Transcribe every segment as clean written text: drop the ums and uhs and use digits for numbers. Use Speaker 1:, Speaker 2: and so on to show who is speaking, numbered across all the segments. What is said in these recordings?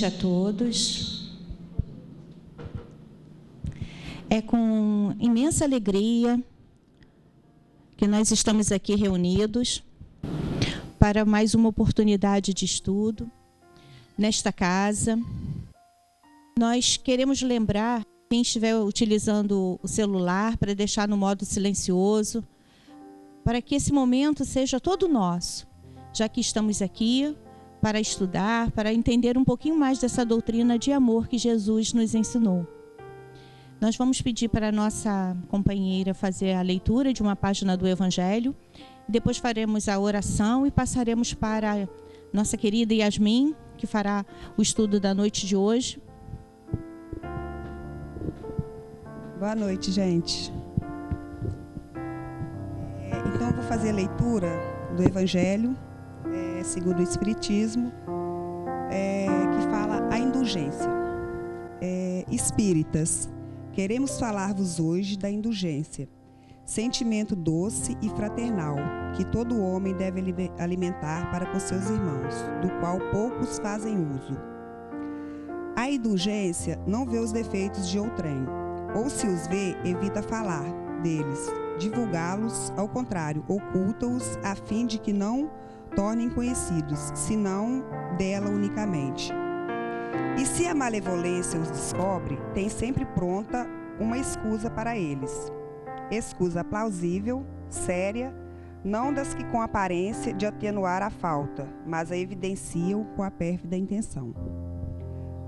Speaker 1: noite a todos. É com imensa alegria que nós estamos aqui reunidos para mais uma oportunidade de estudo nesta casa. Nós queremos lembrar quem estiver utilizando o celular para deixar no modo silencioso, para que esse momento seja todo nosso, já que estamos aqui para estudar, para entender um pouquinho mais dessa doutrina de amor que Jesus nos ensinou. Nós vamos pedir para a nossa companheira fazer a leitura de uma página do Evangelho, depois faremos a oração e passaremos para a nossa querida Yasmin, que fará o estudo da noite de hoje.
Speaker 2: Boa noite, gente. Então, eu vou fazer a leitura do Evangelho segundo o Espiritismo, que fala a indulgência. Espíritas, queremos falar-vos hoje da indulgência, sentimento doce e fraternal, que todo homem deve alimentar para com seus irmãos, do qual poucos fazem uso. A indulgência não vê os defeitos de outrem, ou se os vê, evita falar deles, divulgá-los, ao contrário, oculta-os a fim de que não tornem conhecidos, senão dela unicamente. E se a malevolência os descobre, tem sempre pronta uma escusa para eles. Escusa plausível, séria, não das que com aparência de atenuar a falta, mas a evidenciam com a pérfida intenção.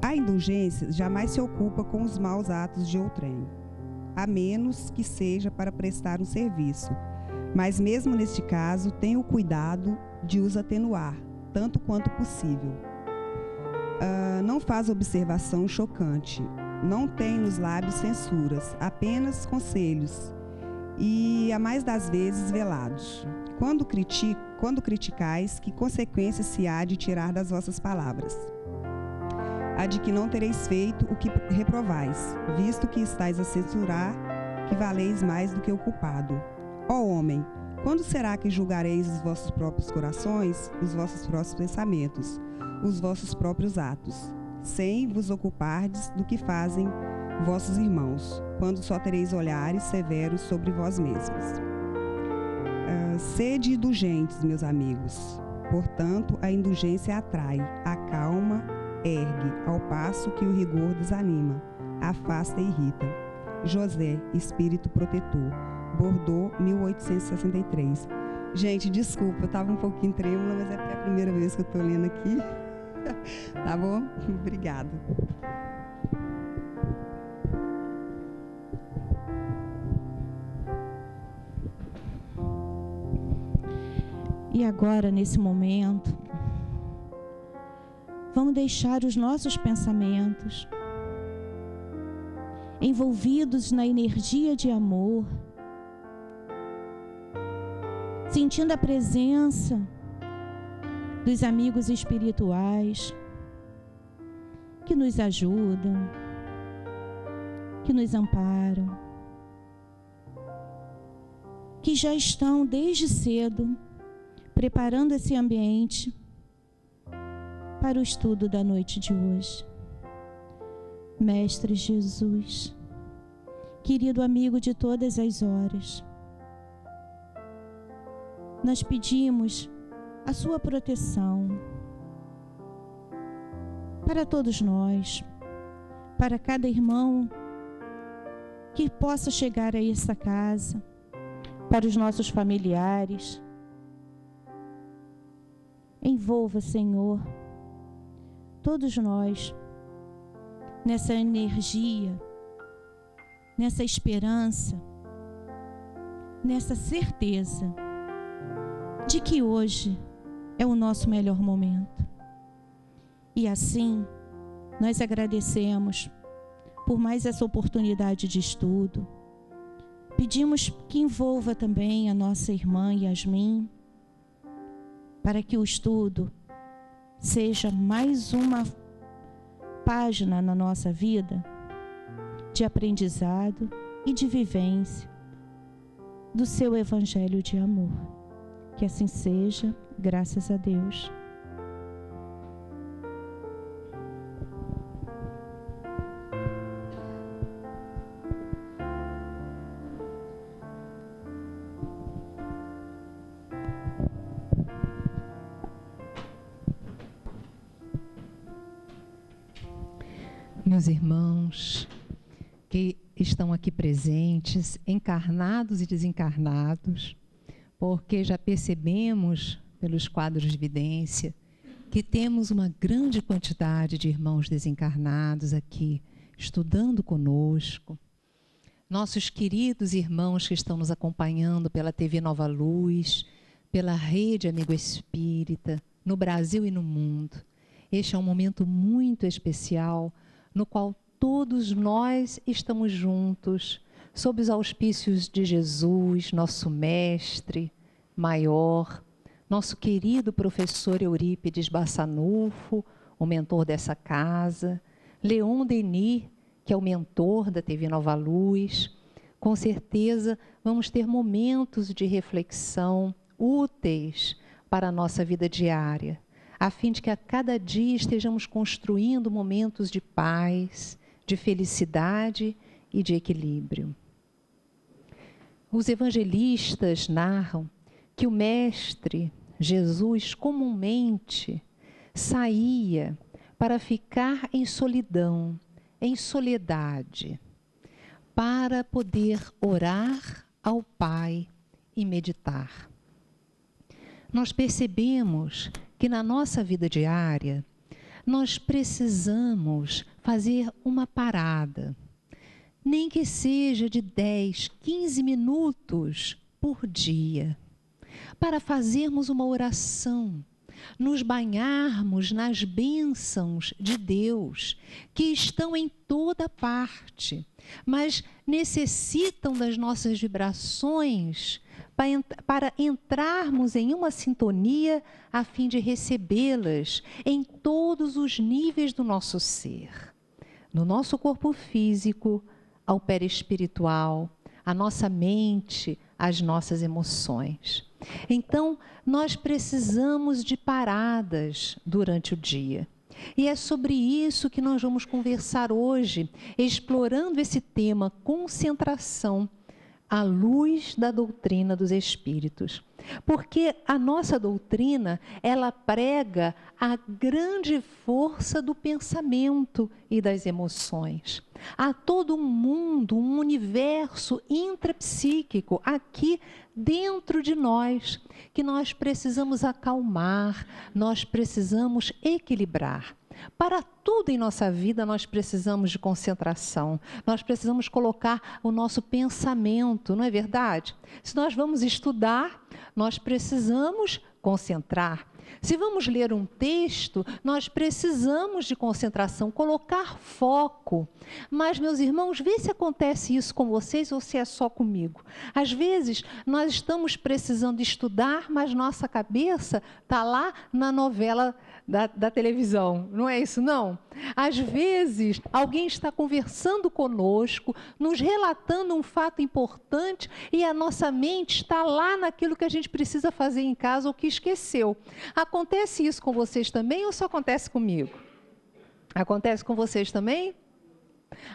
Speaker 2: A indulgência jamais se ocupa com os maus atos de outrem, a menos que seja para prestar um serviço, mas mesmo neste caso tem o cuidado de os atenuar, tanto quanto possível. Não faz observação chocante, não tem nos lábios censuras, apenas conselhos, e a mais das vezes velados. Quando criticais, que consequência se há de tirar das vossas palavras? A de que não tereis feito o que reprovais, visto que estáis a censurar, que valeis mais do que o culpado. Ó homem, quando será que julgareis os vossos próprios corações, os vossos próprios pensamentos, os vossos próprios atos, sem vos ocupardes do que fazem vossos irmãos, quando só tereis olhares severos sobre vós mesmos? Sede indulgentes, meus amigos. Portanto, a indulgência atrai, acalma, ergue, ao passo que o rigor desanima, afasta e irrita. José, Espírito Protetor, Bordeaux, 1863. Gente, desculpa, eu estava um pouquinho trêmula, mas é porque é a primeira vez que eu estou lendo aqui. Tá bom? Obrigada.
Speaker 1: E agora, nesse momento, vamos deixar os nossos pensamentos envolvidos na energia de amor, sentindo a presença dos amigos espirituais que nos ajudam, que nos amparam, que já estão desde cedo preparando esse ambiente para o estudo da noite de hoje. Mestre Jesus, querido amigo de todas as horas, nós pedimos a sua proteção para todos nós, para cada irmão que possa chegar a essa casa, para os nossos familiares. Envolva, Senhor, todos nós nessa energia, nessa esperança, nessa certeza de que hoje é o nosso melhor momento. E assim, nós agradecemos por mais essa oportunidade de estudo. Pedimos que envolva também a nossa irmã Yasmin, para que o estudo seja mais uma página na nossa vida de aprendizado e de vivência do seu Evangelho de amor. Que assim seja, graças a Deus.
Speaker 3: meus irmãos que estão aqui presentes, encarnados e desencarnados, porque já percebemos pelos quadros de evidência que temos uma grande quantidade de irmãos desencarnados aqui, estudando conosco. Nossos queridos irmãos que estão nos acompanhando pela TV Nova Luz, pela Rede Amigo Espírita, no Brasil e no mundo. Este é um momento muito especial, no qual todos nós estamos juntos, sob os auspícios de Jesus, nosso mestre maior, nosso querido professor Eurípides Bassanufo, o mentor dessa casa, Leon Denis, que é o mentor da TV Nova Luz. Com certeza vamos ter momentos de reflexão úteis para a nossa vida diária, a fim de que a cada dia estejamos construindo momentos de paz, de felicidade e de equilíbrio. Os evangelistas narram que o Mestre Jesus comumente saía para ficar em solidão, em soledade, para poder orar ao Pai e meditar. Nós percebemos que na nossa vida diária, nós precisamos fazer uma parada, nem que seja de 10, 15 minutos por dia, para fazermos uma oração, nos banharmos nas bênçãos de Deus, que estão em toda parte, mas necessitam das nossas vibrações para entrarmos em uma sintonia a fim de recebê-las em todos os níveis do nosso ser. No nosso corpo físico, ao perispiritual, a nossa mente, as nossas emoções. Então, nós precisamos de paradas durante o dia. E é sobre isso que nós vamos conversar hoje, explorando esse tema concentração, à luz da doutrina dos Espíritos. Porque a nossa doutrina, ela prega a grande força do pensamento e das emoções. Há todo um mundo, um universo intrapsíquico aqui dentro de nós, que nós precisamos acalmar, nós precisamos equilibrar. Para tudo em nossa vida nós precisamos de concentração, nós precisamos colocar o nosso pensamento, não é verdade? Se nós vamos estudar, nós precisamos concentrar. Se vamos ler um texto, nós precisamos de concentração, colocar foco. Mas, meus irmãos, vê se acontece isso com vocês ou se é só comigo. Às vezes, nós estamos precisando estudar, mas nossa cabeça está lá na novela da televisão. Não é isso, não? Às vezes, alguém está conversando conosco, nos relatando um fato importante e a nossa mente está lá naquilo que a gente precisa fazer em casa ou que esqueceu. Acontece isso com vocês também ou só acontece comigo? Acontece com vocês também?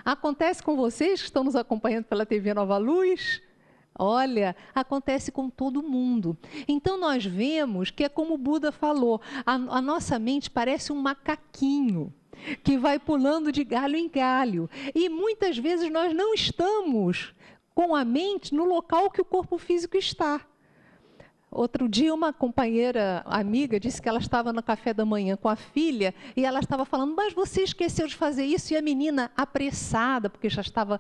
Speaker 3: Acontece com vocês que estão nos acompanhando pela TV Nova Luz? Olha, acontece com todo mundo. Então nós vemos que é como o Buda falou, a nossa mente parece um macaquinho que vai pulando de galho em galho. E muitas vezes nós não estamos com a mente no local que o corpo físico está. Outro dia, uma companheira amiga disse que ela estava no café da manhã com a filha e ela estava falando, mas você esqueceu de fazer isso? E a menina, apressada, porque já estava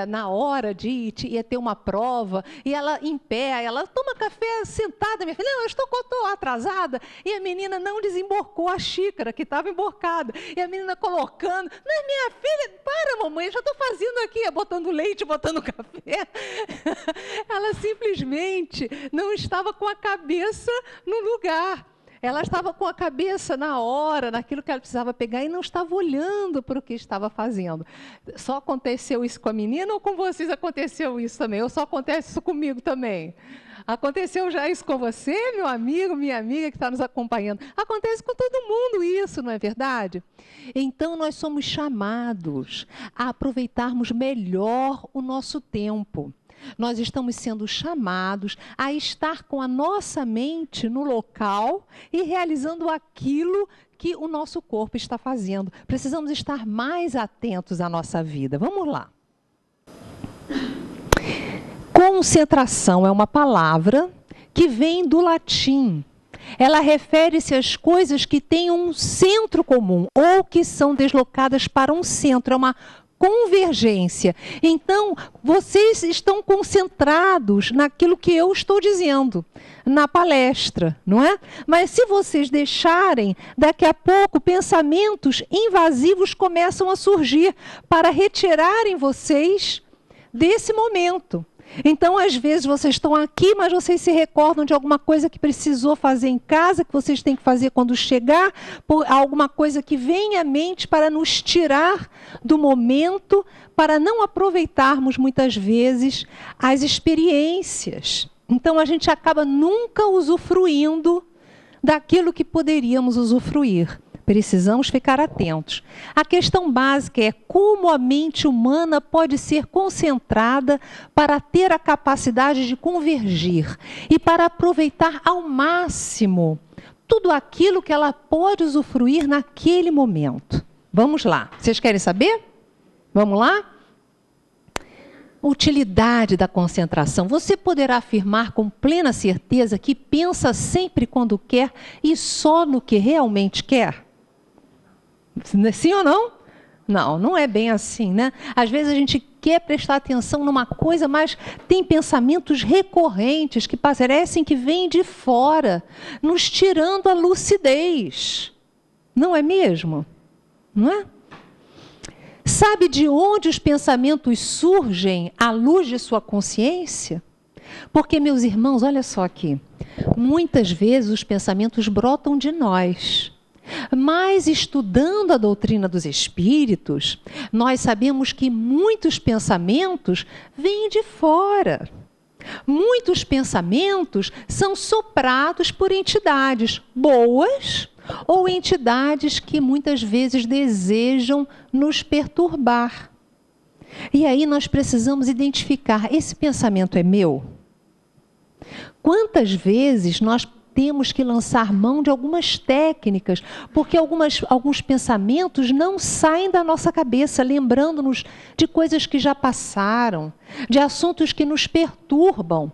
Speaker 3: na hora ia ter uma prova, e ela em pé, ela toma café sentada, minha filha, não, eu estou atrasada. E a menina não desemborcou a xícara, que estava emborcada. E a menina colocando, não, minha filha, para mamãe, eu já estou fazendo aqui, botando leite, botando café. Ela simplesmente não estava com a cabeça no lugar. Ela estava com a cabeça na hora, naquilo que ela precisava pegar e não estava olhando para o que estava fazendo. Só aconteceu isso com a menina ou com vocês aconteceu isso também? Ou só acontece isso comigo também? Aconteceu já isso com você, meu amigo, minha amiga que está nos acompanhando? Acontece com todo mundo isso, não é verdade? Então, nós somos chamados a aproveitarmos melhor o nosso tempo. Nós estamos sendo chamados a estar com a nossa mente no local e realizando aquilo que o nosso corpo está fazendo. Precisamos estar mais atentos à nossa vida. Vamos lá. Concentração é uma palavra que vem do latim. Ela refere-se às coisas que têm um centro comum ou que são deslocadas para um centro. É uma convergência. Então, vocês estão concentrados naquilo que eu estou dizendo, na palestra, não é? Mas se vocês deixarem, daqui a pouco, pensamentos invasivos começam a surgir para retirarem vocês desse momento. Então, às vezes, vocês estão aqui, mas vocês se recordam de alguma coisa que precisou fazer em casa, que vocês têm que fazer quando chegar, por alguma coisa que vem à mente para nos tirar do momento, para não aproveitarmos, muitas vezes, as experiências. Então, a gente acaba nunca usufruindo daquilo que poderíamos usufruir. Precisamos ficar atentos. A questão básica é como a mente humana pode ser concentrada para ter a capacidade de convergir e para aproveitar ao máximo tudo aquilo que ela pode usufruir naquele momento. Vamos lá. Vocês querem saber? Vamos lá? Utilidade da concentração. Você poderá afirmar com plena certeza que pensa sempre quando quer e só no que realmente quer? Sim ou não? Não, não é bem assim, né? Às vezes a gente quer prestar atenção numa coisa, mas tem pensamentos recorrentes que parecem que vêm de fora, nos tirando a lucidez. Não é mesmo? Não é? Sabe de onde os pensamentos surgem à luz de sua consciência? Porque, meus irmãos, olha só aqui, muitas vezes os pensamentos brotam de nós. Mas estudando a doutrina dos espíritos, nós sabemos que muitos pensamentos vêm de fora. Muitos pensamentos são soprados por entidades boas ou entidades que muitas vezes desejam nos perturbar. E aí nós precisamos identificar, esse pensamento é meu? Quantas vezes nós temos que lançar mão de algumas técnicas, porque alguns pensamentos não saem da nossa cabeça, lembrando-nos de coisas que já passaram, de assuntos que nos perturbam.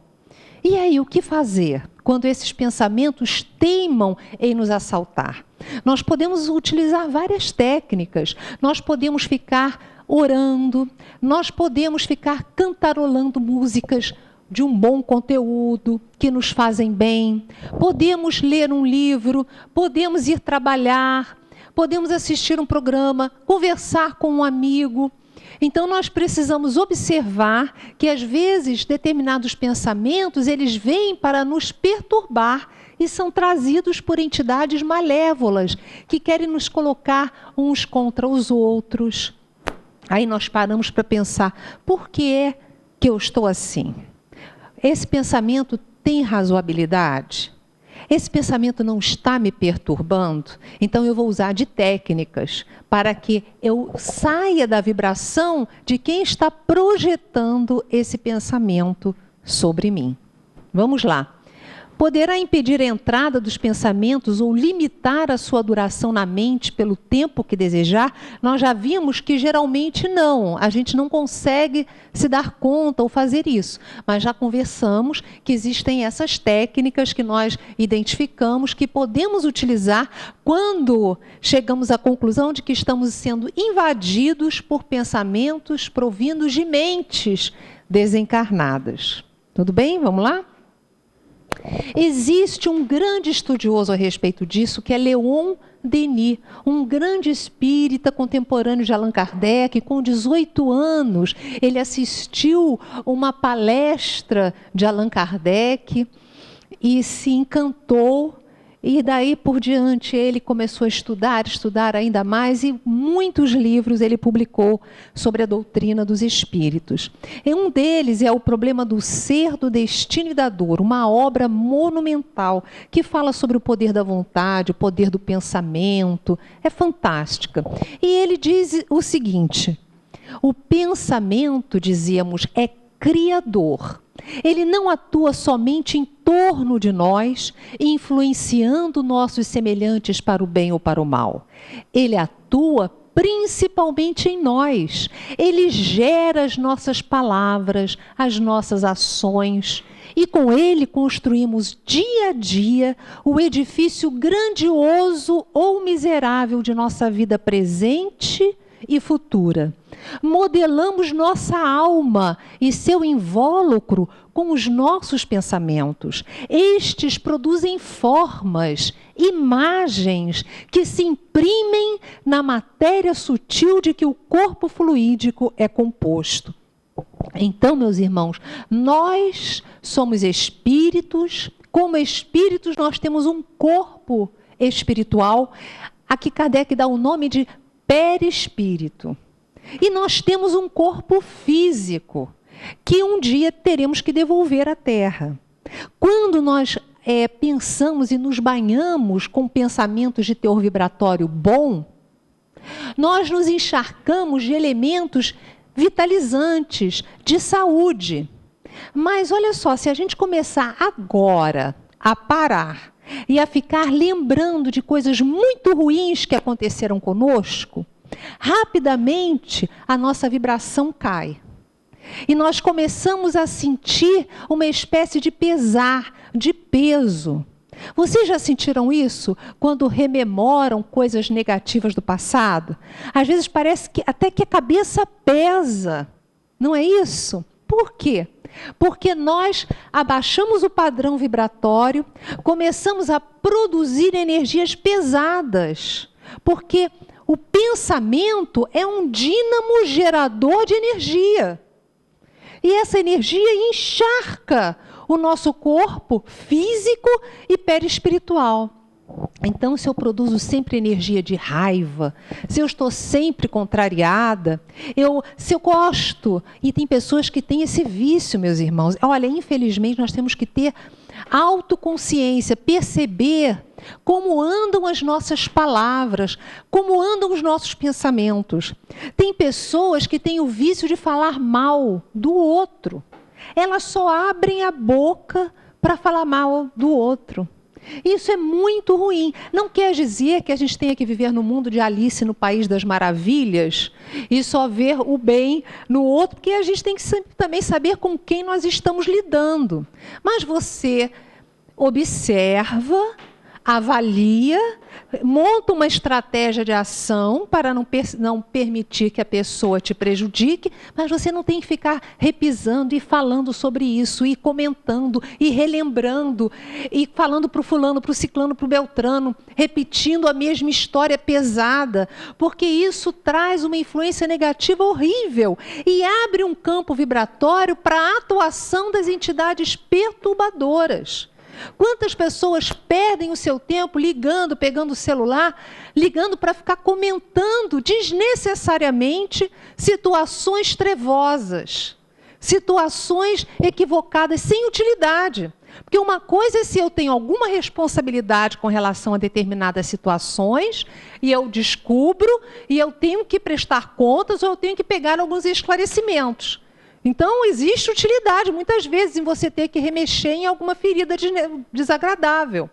Speaker 3: E aí, o que fazer quando esses pensamentos teimam em nos assaltar? Nós podemos utilizar várias técnicas, nós podemos ficar orando, nós podemos ficar cantarolando músicas de um bom conteúdo, que nos fazem bem. Podemos ler um livro, podemos ir trabalhar, podemos assistir um programa, conversar com um amigo. Então, nós precisamos observar que, às vezes, determinados pensamentos, eles vêm para nos perturbar e são trazidos por entidades malévolas, que querem nos colocar uns contra os outros. Aí nós paramos para pensar, por que é que eu estou assim? Esse pensamento tem razoabilidade? Esse pensamento não está me perturbando? Então eu vou usar de técnicas para que eu saia da vibração de quem está projetando esse pensamento sobre mim. Vamos lá. Poderá impedir a entrada dos pensamentos ou limitar a sua duração na mente pelo tempo que desejar? Nós já vimos que geralmente não, a gente não consegue se dar conta ou fazer isso. Mas já conversamos que existem essas técnicas que nós identificamos que podemos utilizar quando chegamos à conclusão de que estamos sendo invadidos por pensamentos provindos de mentes desencarnadas. Tudo bem? Vamos lá? Existe um grande estudioso a respeito disso, que é Leon Denis, um grande espírita contemporâneo de Allan Kardec. Com 18 anos, ele assistiu uma palestra de Allan Kardec e se encantou. E daí por diante ele começou a estudar ainda mais, e muitos livros ele publicou sobre a doutrina dos espíritos. E um deles é O Problema do Ser, do Destino e da Dor, uma obra monumental que fala sobre o poder da vontade, o poder do pensamento, é fantástica. E ele diz o seguinte: o pensamento, dizíamos, é
Speaker 4: criador. Ele não atua somente em torno de nós, influenciando nossos semelhantes para o bem ou para o mal. Ele atua principalmente em nós. Ele gera as nossas palavras, as nossas ações, e com ele construímos dia a dia o edifício grandioso ou miserável de nossa vida presente e futura. Modelamos nossa alma e seu invólucro com os nossos pensamentos. Estes produzem formas, imagens que se imprimem na matéria sutil de que o corpo fluídico é composto. Então, meus irmãos, nós somos espíritos. Como espíritos, nós temos um corpo espiritual. Aqui Kardec dá o nome de perispírito. E nós temos um corpo físico, que um dia teremos que devolver à Terra. Quando nós pensamos e nos banhamos com pensamentos de teor vibratório bom, nós nos encharcamos de elementos vitalizantes, de saúde. Mas olha só, se a gente começar agora a parar e a ficar lembrando de coisas muito ruins que aconteceram conosco, rapidamente a nossa vibração cai. E nós começamos a sentir uma espécie de pesar, de peso. Vocês já sentiram isso quando rememoram coisas negativas do passado? Às vezes parece que até que a cabeça pesa. Não é isso? Por quê? Porque nós abaixamos o padrão vibratório, começamos a produzir energias pesadas. Porque o pensamento é um dínamo gerador de energia. E essa energia encharca o nosso corpo físico e perispiritual. Então, se eu produzo sempre energia de raiva, se eu estou sempre contrariada, se eu gosto, e tem pessoas que têm esse vício, meus irmãos. Olha, infelizmente, nós temos que ter autoconsciência, perceber como andam as nossas palavras, como andam os nossos pensamentos. Tem pessoas que têm o vício de falar mal do outro. Elas só abrem a boca para falar mal do outro. Isso é muito ruim. Não quer dizer que a gente tenha que viver no mundo de Alice no País das Maravilhas e só ver o bem no outro, porque a gente tem que também saber com quem nós estamos lidando. Mas você observa, avalia, monta uma estratégia de ação para não permitir que a pessoa te prejudique, mas você não tem que ficar repisando e falando sobre isso, e comentando, e relembrando, e falando para o fulano, para o ciclano, para o beltrano, repetindo a mesma história pesada, porque isso traz uma influência negativa horrível e abre um campo vibratório para a atuação das entidades perturbadoras. Quantas pessoas perdem o seu tempo ligando, pegando o celular, ligando para ficar comentando desnecessariamente situações trevosas, situações equivocadas, sem utilidade. Porque uma coisa é se eu tenho alguma responsabilidade com relação a determinadas situações, e eu descubro, e eu tenho que prestar contas, ou eu tenho que pegar alguns esclarecimentos. Então, existe utilidade, muitas vezes, em você ter que remexer em alguma ferida desagradável.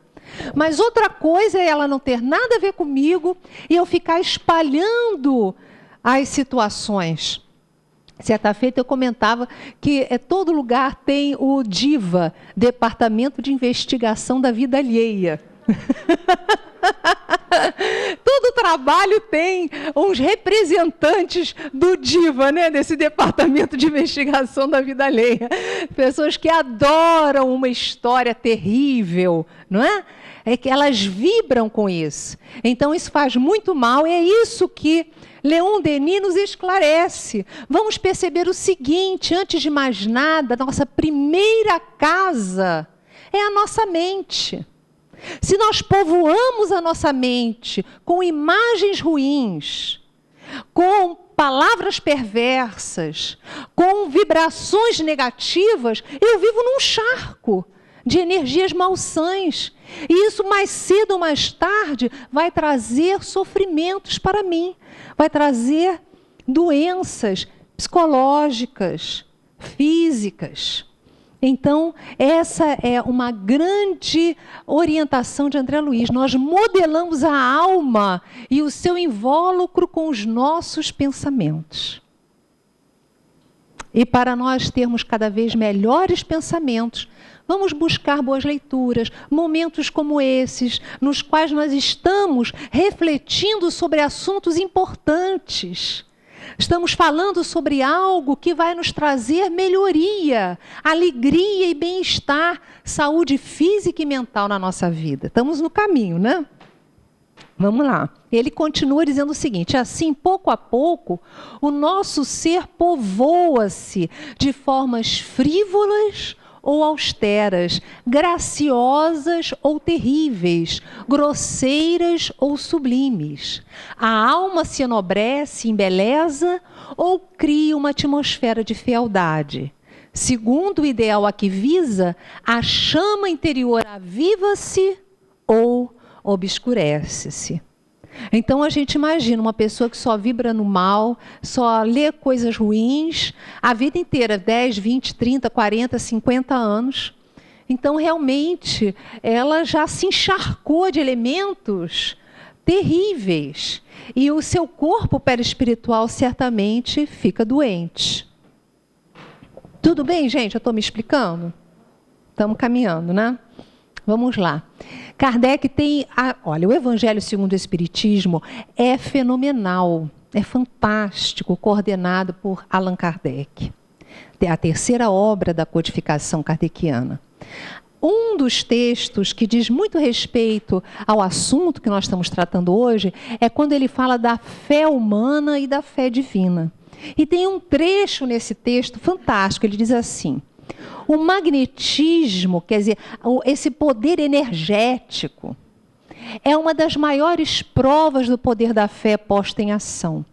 Speaker 4: Mas outra coisa é ela não ter nada a ver comigo e eu ficar espalhando as situações. Certa feita eu comentava que todo lugar tem o DIVA, Departamento de Investigação da Vida Alheia. Todo trabalho tem uns representantes do DIVA, né? Desse Departamento de Investigação da Vida Alheia. Pessoas que adoram uma história terrível, não é? É que elas vibram com isso. Então isso faz muito mal, e é isso que Leon Denis nos esclarece. Vamos perceber o seguinte: antes de mais nada, a nossa primeira casa é a nossa mente. Se nós povoamos a nossa mente com imagens ruins, com palavras perversas, com vibrações negativas, eu vivo num charco de energias malsãs. E isso, mais cedo ou mais tarde, vai trazer sofrimentos para mim, vai trazer doenças psicológicas, físicas. Então, essa é uma grande orientação de André Luiz. Nós modelamos a alma e o seu invólucro com os nossos pensamentos. E para nós termos cada vez melhores pensamentos, vamos buscar boas leituras, momentos como esses, nos quais nós estamos refletindo sobre assuntos importantes. Estamos falando sobre algo que vai nos trazer melhoria, alegria e bem-estar, saúde física e mental na nossa vida. Estamos no caminho, né? Vamos lá. Ele continua dizendo o seguinte: assim, pouco a pouco, o nosso ser povoa-se de formas frívolas ou austeras, graciosas ou terríveis, grosseiras ou sublimes. A alma se enobrece, embeleza ou cria uma atmosfera de fealdade. Segundo o ideal a que visa, a chama interior aviva-se ou obscurece-se. Então a gente imagina uma pessoa que só vibra no mal, só lê coisas ruins, a vida inteira, 10, 20, 30, 40, 50 anos. Então realmente ela já se encharcou de elementos terríveis. E o seu corpo perispiritual certamente fica doente. Tudo bem, gente? Eu estou me explicando? Estamos caminhando, né? Vamos lá. Kardec tem... Olha, o Evangelho segundo o Espiritismo é fenomenal, é fantástico, coordenado por Allan Kardec. É a terceira obra da codificação kardeciana. Um dos textos que diz muito respeito ao assunto que nós estamos tratando hoje é quando ele fala da fé humana e da fé divina. E tem um trecho nesse texto fantástico, ele diz assim: o magnetismo, quer dizer, esse poder energético, é uma das maiores provas do poder da fé posta em ação.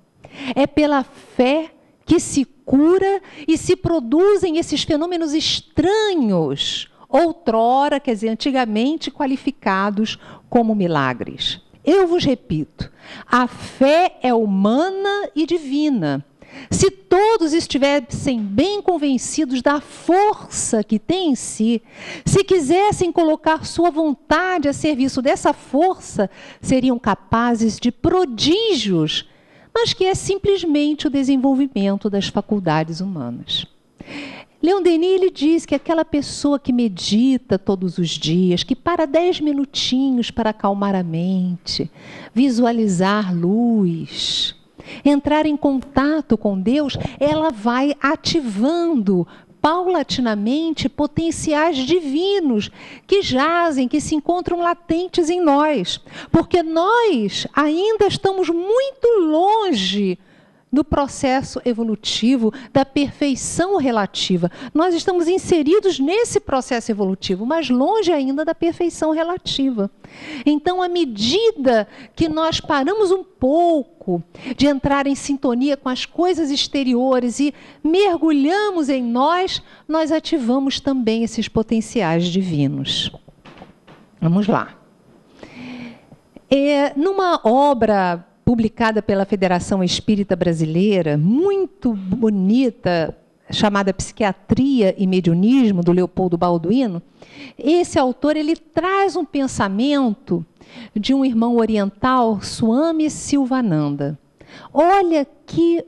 Speaker 4: É pela fé que se cura e se produzem esses fenômenos estranhos, outrora, quer dizer, antigamente qualificados como milagres. Eu vos repito, a fé é humana e divina. Se todos estivessem bem convencidos da força que tem em si, se quisessem colocar sua vontade a serviço dessa força, seriam capazes de prodígios, mas que é simplesmente o desenvolvimento das faculdades humanas. Leon Denis, ele diz que aquela pessoa que medita todos os dias, que para 10 minutinhos para acalmar a mente, visualizar luz, entrar em contato com Deus, ela vai ativando paulatinamente potenciais divinos que jazem, que se encontram latentes em nós. Porque nós ainda estamos muito longe do processo evolutivo, da perfeição relativa. Nós estamos inseridos nesse processo evolutivo, mas longe ainda da perfeição relativa. Então, à medida que nós paramos um pouco de entrar em sintonia com as coisas exteriores e mergulhamos em nós, nós ativamos também esses potenciais divinos. Vamos lá. Numa obra publicada pela Federação Espírita Brasileira, muito bonita, chamada Psiquiatria e Mediunismo, do Leopoldo Balduino, esse autor ele traz um pensamento de um irmão oriental, Swami Silvananda. Olha que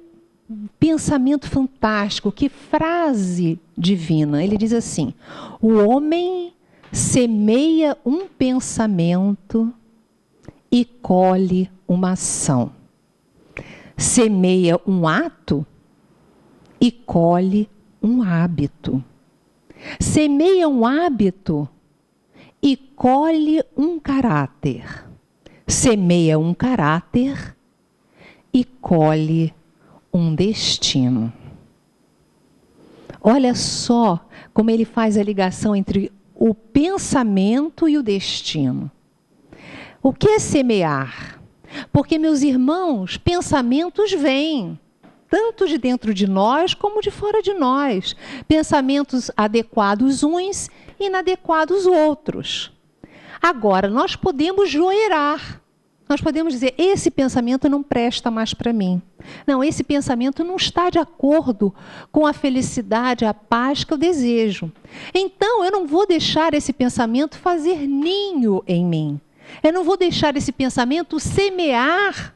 Speaker 4: pensamento fantástico, que frase divina. Ele diz assim: o homem semeia um pensamento e colhe uma ação. Semeia um ato e colhe um hábito. Semeia um hábito e colhe um caráter. Semeia um caráter e colhe um destino. Olha só como ele faz a ligação entre o pensamento e o destino. O que é semear? Porque, meus irmãos, pensamentos vêm, tanto de dentro de nós como de fora de nós. Pensamentos adequados uns e inadequados outros. Agora, nós podemos joerar, Nós podemos dizer, esse pensamento não presta mais para mim. Não, esse pensamento não está de acordo com a felicidade, a paz que eu desejo. Então, eu não vou deixar esse pensamento fazer ninho em mim. Eu não vou deixar esse pensamento semear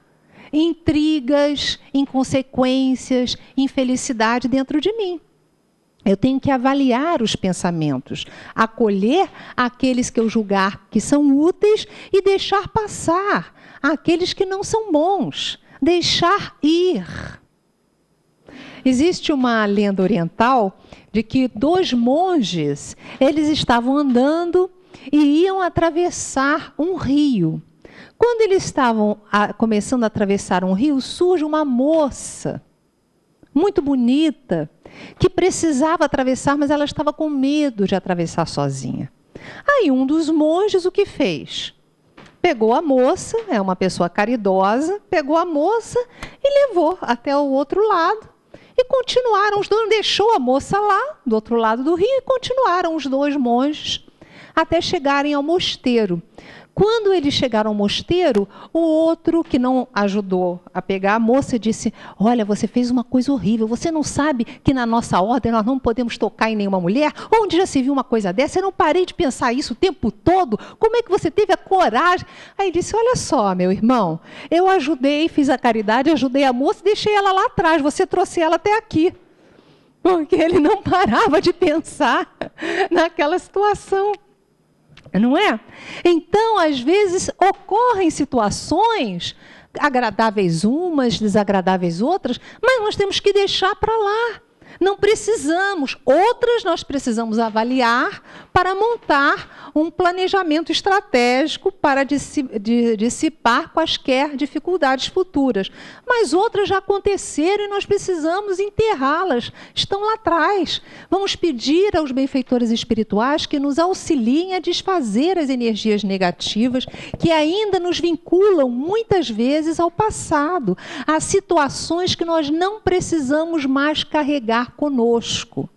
Speaker 4: intrigas, inconsequências, infelicidade dentro de mim. Eu tenho que avaliar os pensamentos, acolher aqueles que eu julgar que são úteis e deixar passar aqueles que não são bons, deixar ir. Existe uma lenda oriental de que 2 monges, eles estavam andando e iam atravessar um rio. Quando eles estavam começando a atravessar um rio, surge uma moça, muito bonita, que precisava atravessar, mas ela estava com medo de atravessar sozinha. Aí um dos monges o que fez? Pegou a moça, é uma pessoa caridosa, pegou a moça e levou até o outro lado. E continuaram, os dois, deixou a moça lá, do outro lado do rio, e continuaram os 2 monges até chegarem ao mosteiro. Quando eles chegaram ao mosteiro, o outro que não ajudou a pegar a moça disse, olha, você fez uma coisa horrível, você não sabe que na nossa ordem nós não podemos tocar em nenhuma mulher? Onde já se viu uma coisa dessa? Eu não parei de pensar isso o tempo todo, como é que você teve a coragem? Aí disse, olha só, meu irmão, eu ajudei, fiz a caridade, ajudei a moça e deixei ela lá atrás, você trouxe ela até aqui. Porque ele não parava de pensar naquela situação. Não é? Então, às vezes, ocorrem situações, agradáveis umas, desagradáveis outras, mas nós temos que deixar para lá. Não precisamos. Outras nós precisamos avaliar para montar um planejamento estratégico para dissipar quaisquer dificuldades futuras. Mas outras já aconteceram e nós precisamos enterrá-las. Estão lá atrás. Vamos pedir aos benfeitores espirituais que nos auxiliem a desfazer as energias negativas que ainda nos vinculam muitas vezes ao passado, a situações que nós não precisamos mais carregar conosco.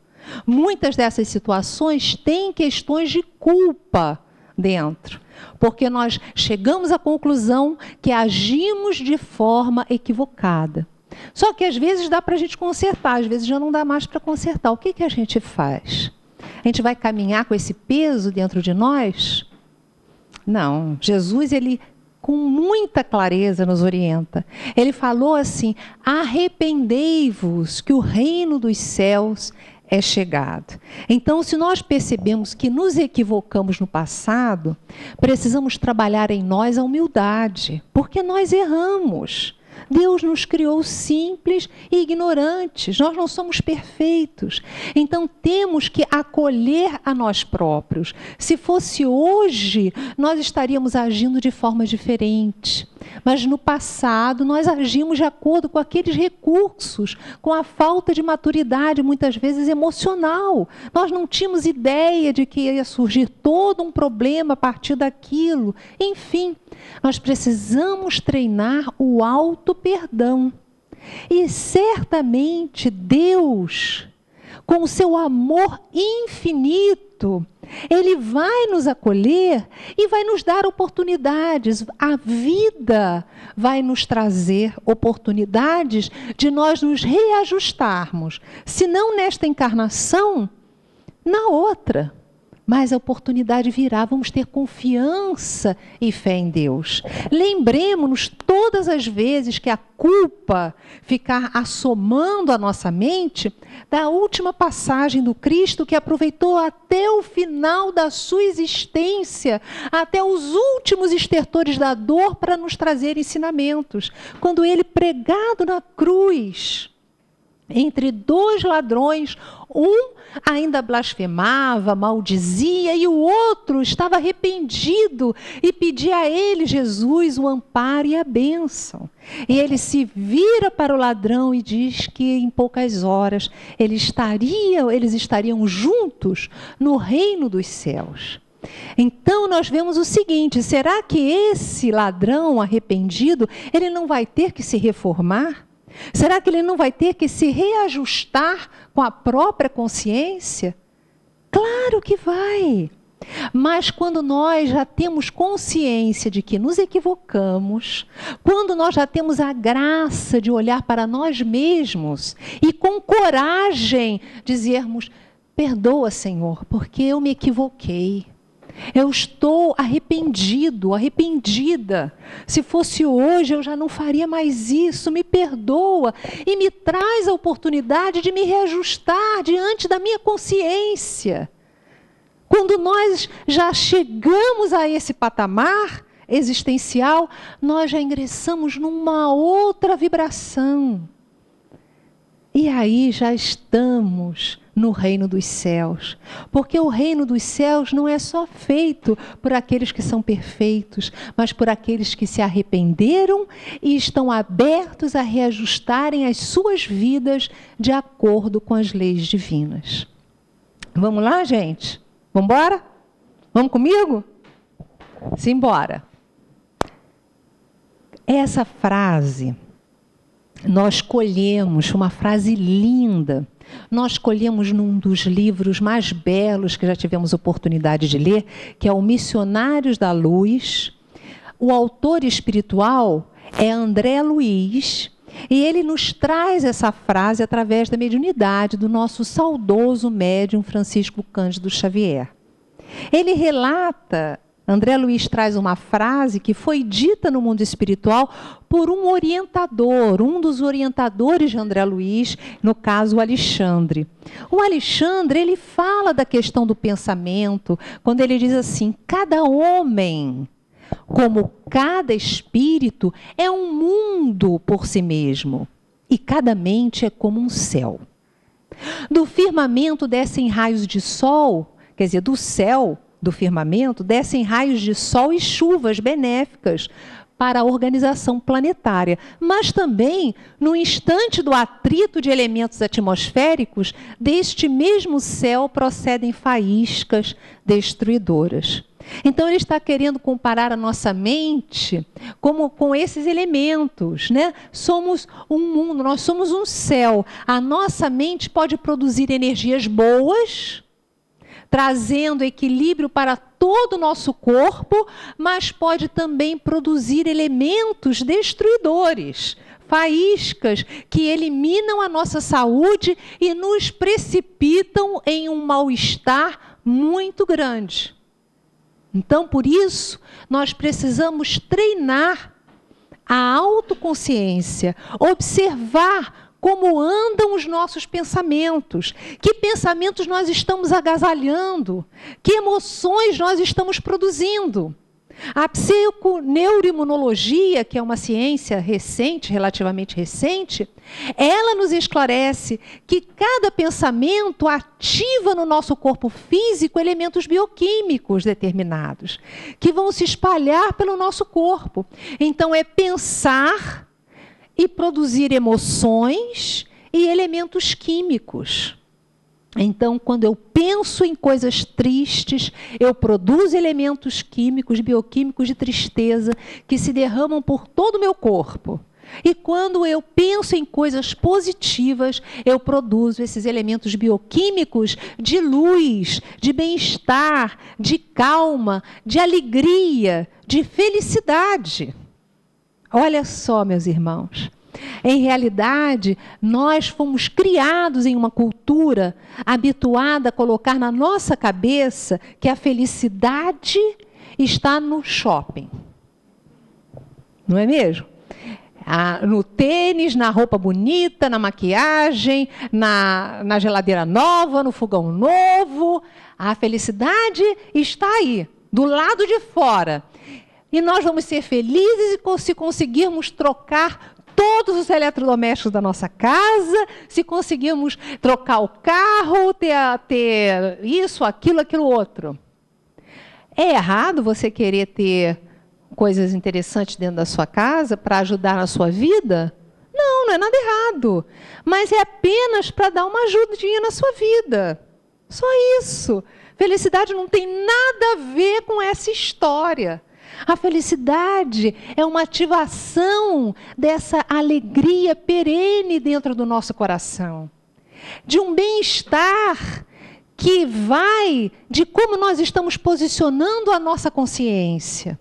Speaker 4: Muitas dessas situações têm questões de culpa dentro, porque nós chegamos à conclusão que agimos de forma equivocada. Só que às vezes dá para a gente consertar, às vezes já não dá mais para consertar. O que a gente faz? A gente vai caminhar com esse peso dentro de nós? Não. Jesus, ele com muita clareza nos orienta. Ele falou assim, arrependei-vos que o reino dos céus é chegado. Então, se nós percebemos que nos equivocamos no passado, precisamos trabalhar em nós a humildade, porque nós erramos. Deus nos criou simples e ignorantes, nós não somos perfeitos. Então temos que acolher a nós próprios. Se fosse hoje, nós estaríamos agindo de forma diferente. Mas no passado, nós agimos de acordo com aqueles recursos, com a falta de maturidade, muitas vezes emocional. Nós não tínhamos ideia de que ia surgir todo um problema a partir daquilo. Enfim, nós precisamos treinar o auto-perdão. E certamente Deus, com o seu amor infinito, Ele vai nos acolher e vai nos dar oportunidades. A vida vai nos trazer oportunidades de nós nos reajustarmos. Se não nesta encarnação, na outra. Mas a oportunidade virá, vamos ter confiança e fé em Deus. Lembremos-nos todas as vezes que a culpa ficar assomando a nossa mente, da última passagem do Cristo que aproveitou até o final da sua existência, até os últimos estertores da dor para nos trazer ensinamentos. Quando ele, pregado na cruz, entre 2 ladrões, um ainda blasfemava, maldizia, e o outro estava arrependido e pedia a ele, Jesus, o amparo e a bênção. E ele se vira para o ladrão e diz que em poucas horas eles estariam juntos no reino dos céus. Então nós vemos o seguinte, será que esse ladrão arrependido, ele não vai ter que se reformar? Será que ele não vai ter que se reajustar com a própria consciência? Claro que vai. Mas quando nós já temos consciência de que nos equivocamos, quando nós já temos a graça de olhar para nós mesmos e com coragem dizermos: perdoa, Senhor, porque eu me equivoquei. Eu estou arrependido, arrependida. Se fosse hoje, eu já não faria mais isso. Me perdoa e me traz a oportunidade de me reajustar diante da minha consciência. Quando nós já chegamos a esse patamar existencial, nós já ingressamos numa outra vibração. E aí já estamos no reino dos céus. Porque o reino dos céus não é só feito por aqueles que são perfeitos, mas por aqueles que se arrependeram e estão abertos a reajustarem as suas vidas de acordo com as leis divinas. Vamos lá, gente? Vamos embora? Vamos comigo? Simbora. Essa frase, nós colhemos, uma frase linda, nós colhemos num dos livros mais belos que já tivemos oportunidade de ler, que é o Missionários da Luz. O autor espiritual é André Luiz, e ele nos traz essa frase através da mediunidade do nosso saudoso médium Francisco Cândido Xavier. Ele relata, André Luiz traz uma frase que foi dita no mundo espiritual por um orientador, um dos orientadores de André Luiz, no caso o Alexandre. O Alexandre, ele fala da questão do pensamento, quando ele diz assim: cada homem, como cada espírito, é um mundo por si mesmo, e cada mente é como um céu. Do firmamento descem raios de sol, quer dizer, do céu, do firmamento, descem raios de sol e chuvas benéficas para a organização planetária. Mas também, no instante do atrito de elementos atmosféricos, deste mesmo céu procedem faíscas destruidoras. Então, ele está querendo comparar a nossa mente como com esses elementos, né? Somos um mundo, nós somos um céu. A nossa mente pode produzir energias boas, trazendo equilíbrio para todo o nosso corpo, mas pode também produzir elementos destruidores, faíscas que eliminam a nossa saúde e nos precipitam em um mal-estar muito grande. Então, por isso, nós precisamos treinar a autoconsciência, observar como andam os nossos pensamentos, que pensamentos nós estamos agasalhando, que emoções nós estamos produzindo. A psiconeuroimunologia, que é uma ciência recente, relativamente recente, ela nos esclarece que cada pensamento ativa no nosso corpo físico elementos bioquímicos determinados, que vão se espalhar pelo nosso corpo. Então, é pensar e produzir emoções e elementos químicos. Então, quando eu penso em coisas tristes, eu produzo elementos químicos, bioquímicos de tristeza, que se derramam por todo o meu corpo. E quando eu penso em coisas positivas, eu produzo esses elementos bioquímicos de luz, de bem-estar, de calma, de alegria, de felicidade. Olha só, meus irmãos. Em realidade, nós fomos criados em uma cultura habituada a colocar na nossa cabeça que a felicidade está no shopping. Não é mesmo? No tênis, na roupa bonita, na maquiagem, na geladeira nova, no fogão novo. A felicidade está aí, do lado de fora. E nós vamos ser felizes se conseguirmos trocar todos os eletrodomésticos da nossa casa, se conseguirmos trocar o carro, ter isso, aquilo outro. É errado você querer ter coisas interessantes dentro da sua casa para ajudar na sua vida? Não, não é nada errado. Mas é apenas para dar uma ajudinha na sua vida. Só isso. Felicidade não tem nada a ver com essa história. A felicidade é uma ativação dessa alegria perene dentro do nosso coração, de um bem-estar que vai de como nós estamos posicionando a nossa consciência.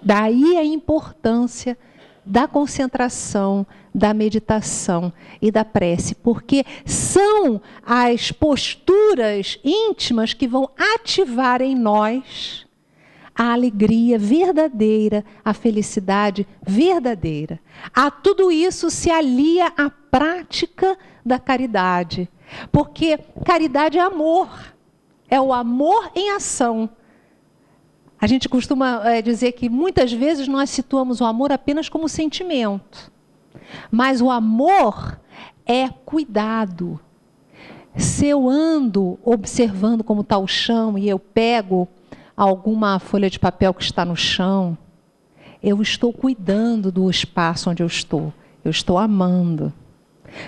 Speaker 4: Daí a importância da concentração, da meditação e da prece, porque são as posturas íntimas que vão ativar em nós a alegria verdadeira, a felicidade verdadeira. A tudo isso se alia a prática da caridade, porque caridade é amor, é o amor em ação. A gente costuma dizer que muitas vezes nós situamos o amor apenas como sentimento. Mas o amor é cuidado. Se eu ando observando como está o chão e eu pego alguma folha de papel que está no chão, eu estou cuidando do espaço onde eu estou amando.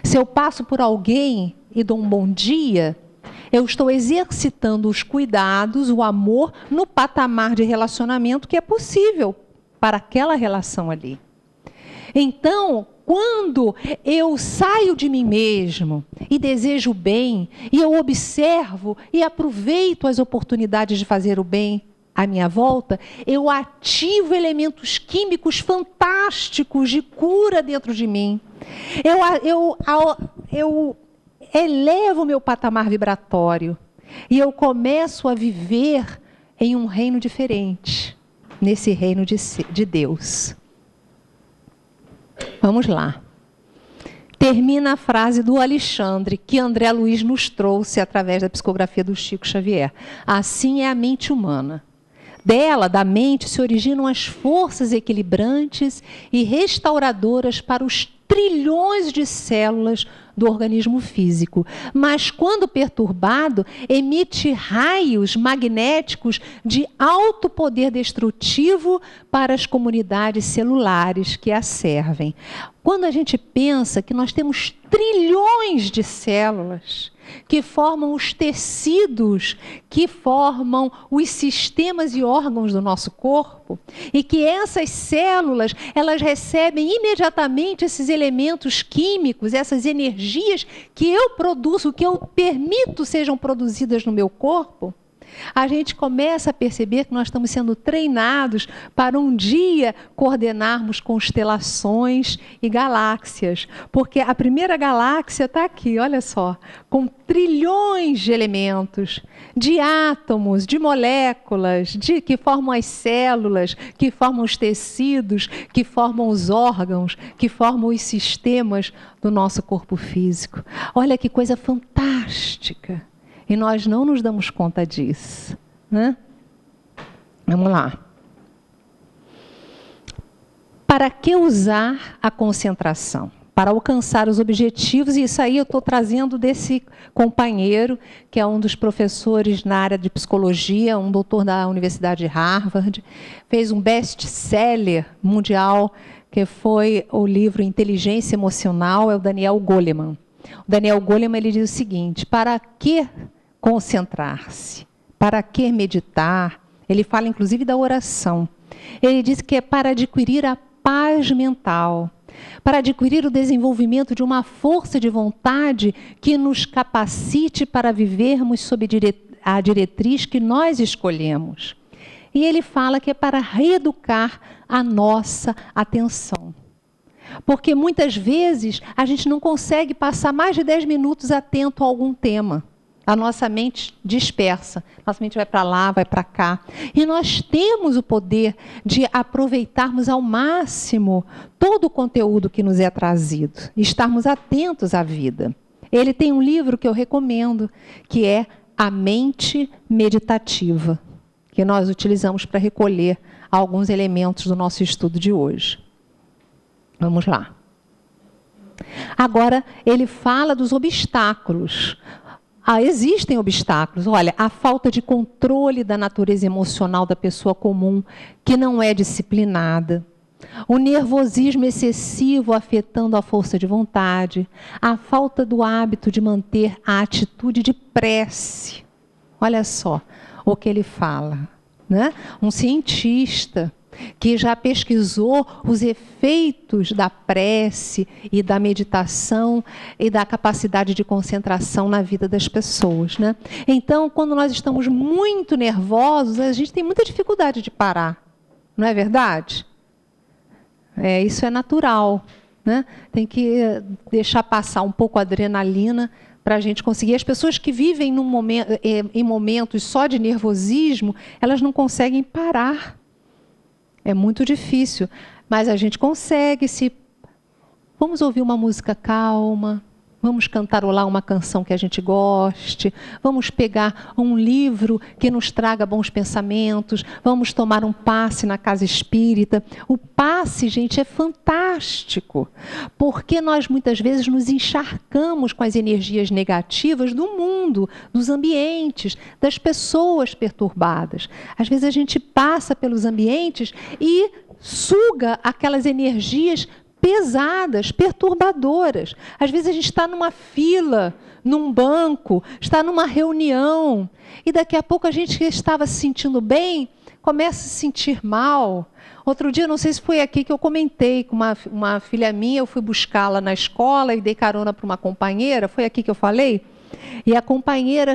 Speaker 4: Se eu passo por alguém e dou um bom dia, eu estou exercitando os cuidados, o amor, no patamar de relacionamento que é possível para aquela relação ali. Então, quando eu saio de mim mesmo e desejo o bem, e eu observo e aproveito as oportunidades de fazer o bem à minha volta, eu ativo elementos químicos fantásticos de cura dentro de mim. Eu elevo o meu patamar vibratório e eu começo a viver em um reino diferente, nesse reino de Deus. Vamos lá. Termina a frase do Alexandre, que André Luiz nos trouxe através da psicografia do Chico Xavier. Assim é a mente humana. Dela, da mente, se originam as forças equilibrantes e restauradoras para os trilhões de células do organismo físico. Mas, quando perturbado, emite raios magnéticos de alto poder destrutivo para as comunidades celulares que a servem. Quando a gente pensa que nós temos trilhões de células que formam os tecidos, que formam os sistemas e órgãos do nosso corpo, e que essas células, elas recebem imediatamente esses elementos químicos, essas energias que eu produzo, que eu permito sejam produzidas no meu corpo, a gente começa a perceber que nós estamos sendo treinados para um dia coordenarmos constelações e galáxias. Porque a primeira galáxia está aqui, olha só, com trilhões de elementos, de átomos, de moléculas, que formam as células, que formam os tecidos, que formam os órgãos, que formam os sistemas do nosso corpo físico. Olha que coisa fantástica! E nós não nos damos conta disso, né? Vamos lá. Para que usar a concentração? Para alcançar os objetivos, e isso aí eu estou trazendo desse companheiro, que é um dos professores na área de psicologia, um doutor da Universidade de Harvard, fez um best-seller mundial, que foi o livro Inteligência Emocional, é o Daniel Goleman. O Daniel Goleman, ele diz o seguinte: para que concentrar-se? Para que meditar? Ele fala inclusive da oração. Ele diz que é para adquirir a paz mental, para adquirir o desenvolvimento de uma força de vontade que nos capacite para vivermos sob a diretriz que nós escolhemos. E ele fala que é para reeducar a nossa atenção. Porque muitas vezes a gente não consegue passar mais de 10 minutos atento a algum tema. A nossa mente dispersa, nossa mente vai para lá, vai para cá. E nós temos o poder de aproveitarmos ao máximo todo o conteúdo que nos é trazido, e estarmos atentos à vida. Ele tem um livro que eu recomendo, que é A Mente Meditativa, que nós utilizamos para recolher alguns elementos do nosso estudo de hoje. Vamos lá. Agora, ele fala dos obstáculos. Existem obstáculos. Olha, a falta de controle da natureza emocional da pessoa comum, que não é disciplinada. O nervosismo excessivo afetando a força de vontade. A falta do hábito de manter a atitude de prece. Olha só o que ele fala, né? Um cientista que já pesquisou os efeitos da prece e da meditação e da capacidade de concentração na vida das pessoas, né? Então, quando nós estamos muito nervosos, a gente tem muita dificuldade de parar, não é verdade? Isso é natural, né? Tem que deixar passar um pouco a adrenalina para a gente conseguir. As pessoas que vivem em momentos só de nervosismo, elas não conseguem parar. É muito difícil, mas a gente consegue. Vamos ouvir uma música calma, vamos cantarolar uma canção que a gente goste, vamos pegar um livro que nos traga bons pensamentos, vamos tomar um passe na casa espírita. O passe, gente, é fantástico, porque nós muitas vezes nos encharcamos com as energias negativas do mundo, dos ambientes, das pessoas perturbadas. Às vezes a gente passa pelos ambientes e suga aquelas energias pesadas, perturbadoras. Às vezes a gente está numa fila, num banco, está numa reunião, e daqui a pouco a gente que estava se sentindo bem, começa a se sentir mal. Outro dia, não sei se foi aqui que eu comentei com uma filha minha, eu fui buscá-la na escola e dei carona para uma companheira, foi aqui que eu falei? E a companheira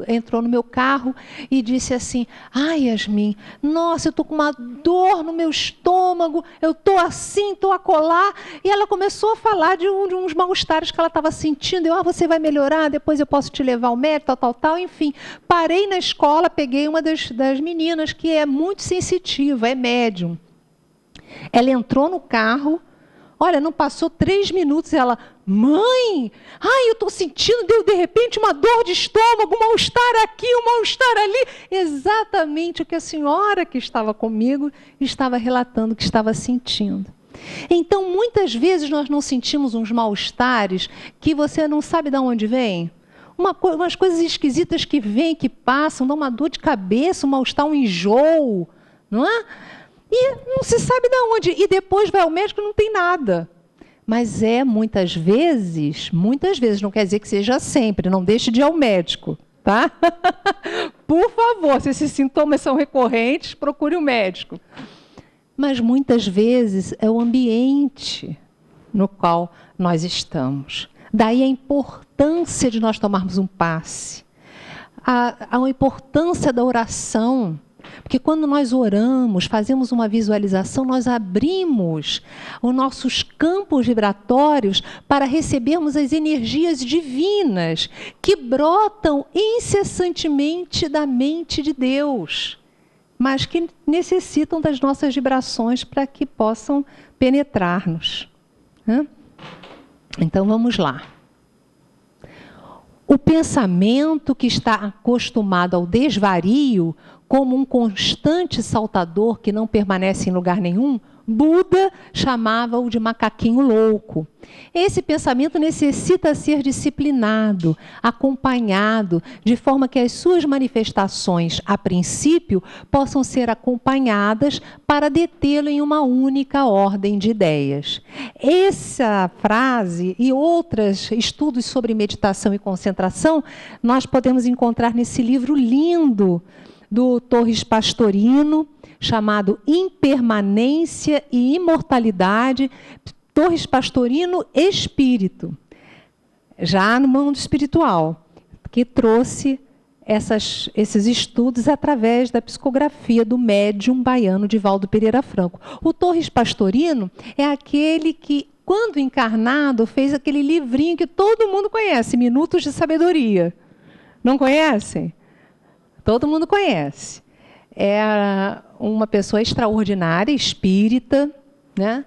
Speaker 4: entrou no meu carro e disse assim: ai, Yasmin, nossa, eu estou com uma dor no meu estômago, eu estou assim, estou acolá. E ela começou a falar de uns mal-estares que ela estava sentindo. Você vai melhorar, depois eu posso te levar ao médico, tal. Enfim, parei na escola, peguei uma das meninas que é muito sensitiva, é médium. Ela entrou no carro. Olha, não passou 3 minutos, ela: mãe, eu estou sentindo, de repente, uma dor de estômago, um mal-estar aqui, um mal-estar ali. Exatamente o que a senhora que estava comigo estava relatando que estava sentindo. Então, muitas vezes nós não sentimos uns mal-estares que você não sabe de onde vem. Umas coisas esquisitas que vêm, que passam, dão uma dor de cabeça, um mal-estar, um enjoo, não é? E não se sabe de onde. E depois vai ao médico e não tem nada. Mas muitas vezes, não quer dizer que seja sempre, não deixe de ir ao médico, tá? Por favor, se esses sintomas são recorrentes, procure o médico. Mas muitas vezes é o ambiente no qual nós estamos. Daí a importância de nós tomarmos um passe. A importância da oração. Porque quando nós oramos, fazemos uma visualização, nós abrimos os nossos campos vibratórios para recebermos as energias divinas que brotam incessantemente da mente de Deus, mas que necessitam das nossas vibrações para que possam penetrar-nos. Então vamos lá. O pensamento que está acostumado ao desvario, como um constante saltador que não permanece em lugar nenhum, Buda chamava-o de macaquinho louco. Esse pensamento necessita ser disciplinado, acompanhado, de forma que as suas manifestações, a princípio, possam ser acompanhadas para detê-lo em uma única ordem de ideias. Essa frase e outros estudos sobre meditação e concentração, nós podemos encontrar nesse livro lindo do Torres Pastorino, chamado Impermanência e Imortalidade, Torres Pastorino Espírito, já no mundo espiritual, que trouxe esses estudos através da psicografia do médium baiano Divaldo Pereira Franco. O Torres Pastorino é aquele que, quando encarnado, fez aquele livrinho que todo mundo conhece, Minutos de Sabedoria. Não conhecem? Todo mundo conhece. É uma pessoa extraordinária, espírita, né?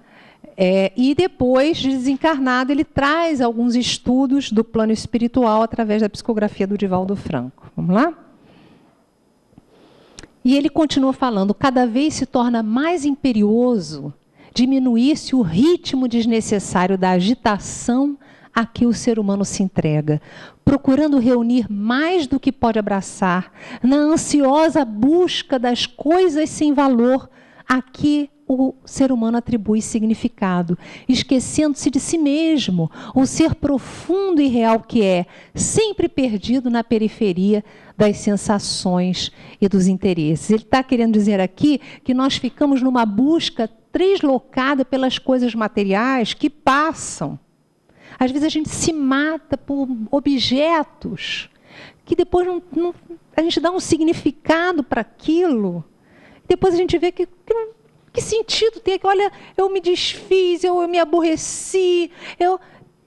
Speaker 4: E depois de desencarnado, ele traz alguns estudos do plano espiritual através da psicografia do Divaldo Franco. Vamos lá? E ele continua falando: cada vez se torna mais imperioso diminuir-se o ritmo desnecessário da agitação a que o ser humano se entrega, procurando reunir mais do que pode abraçar, na ansiosa busca das coisas sem valor a que o ser humano atribui significado, esquecendo-se de si mesmo, o ser profundo e real que é, sempre perdido na periferia das sensações e dos interesses. Ele está querendo dizer aqui que nós ficamos numa busca deslocada pelas coisas materiais que passam. Às vezes a gente se mata por objetos que depois a gente dá um significado para aquilo. Depois a gente vê que sentido tem? Olha, eu me desfiz, eu me aborreci,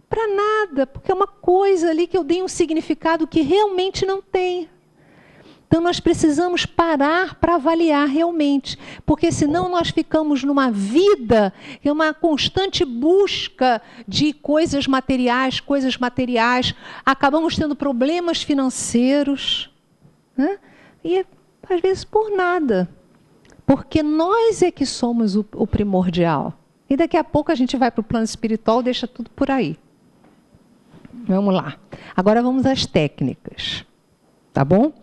Speaker 4: para nada, porque é uma coisa ali que eu dei um significado que realmente não tem. Então nós precisamos parar para avaliar realmente, porque senão nós ficamos numa vida, que é uma constante busca de coisas materiais, acabamos tendo problemas financeiros, né? E às vezes por nada, porque nós é que somos o primordial. E daqui a pouco a gente vai para o plano espiritual e deixa tudo por aí. Vamos lá. Agora vamos às técnicas, tá bom?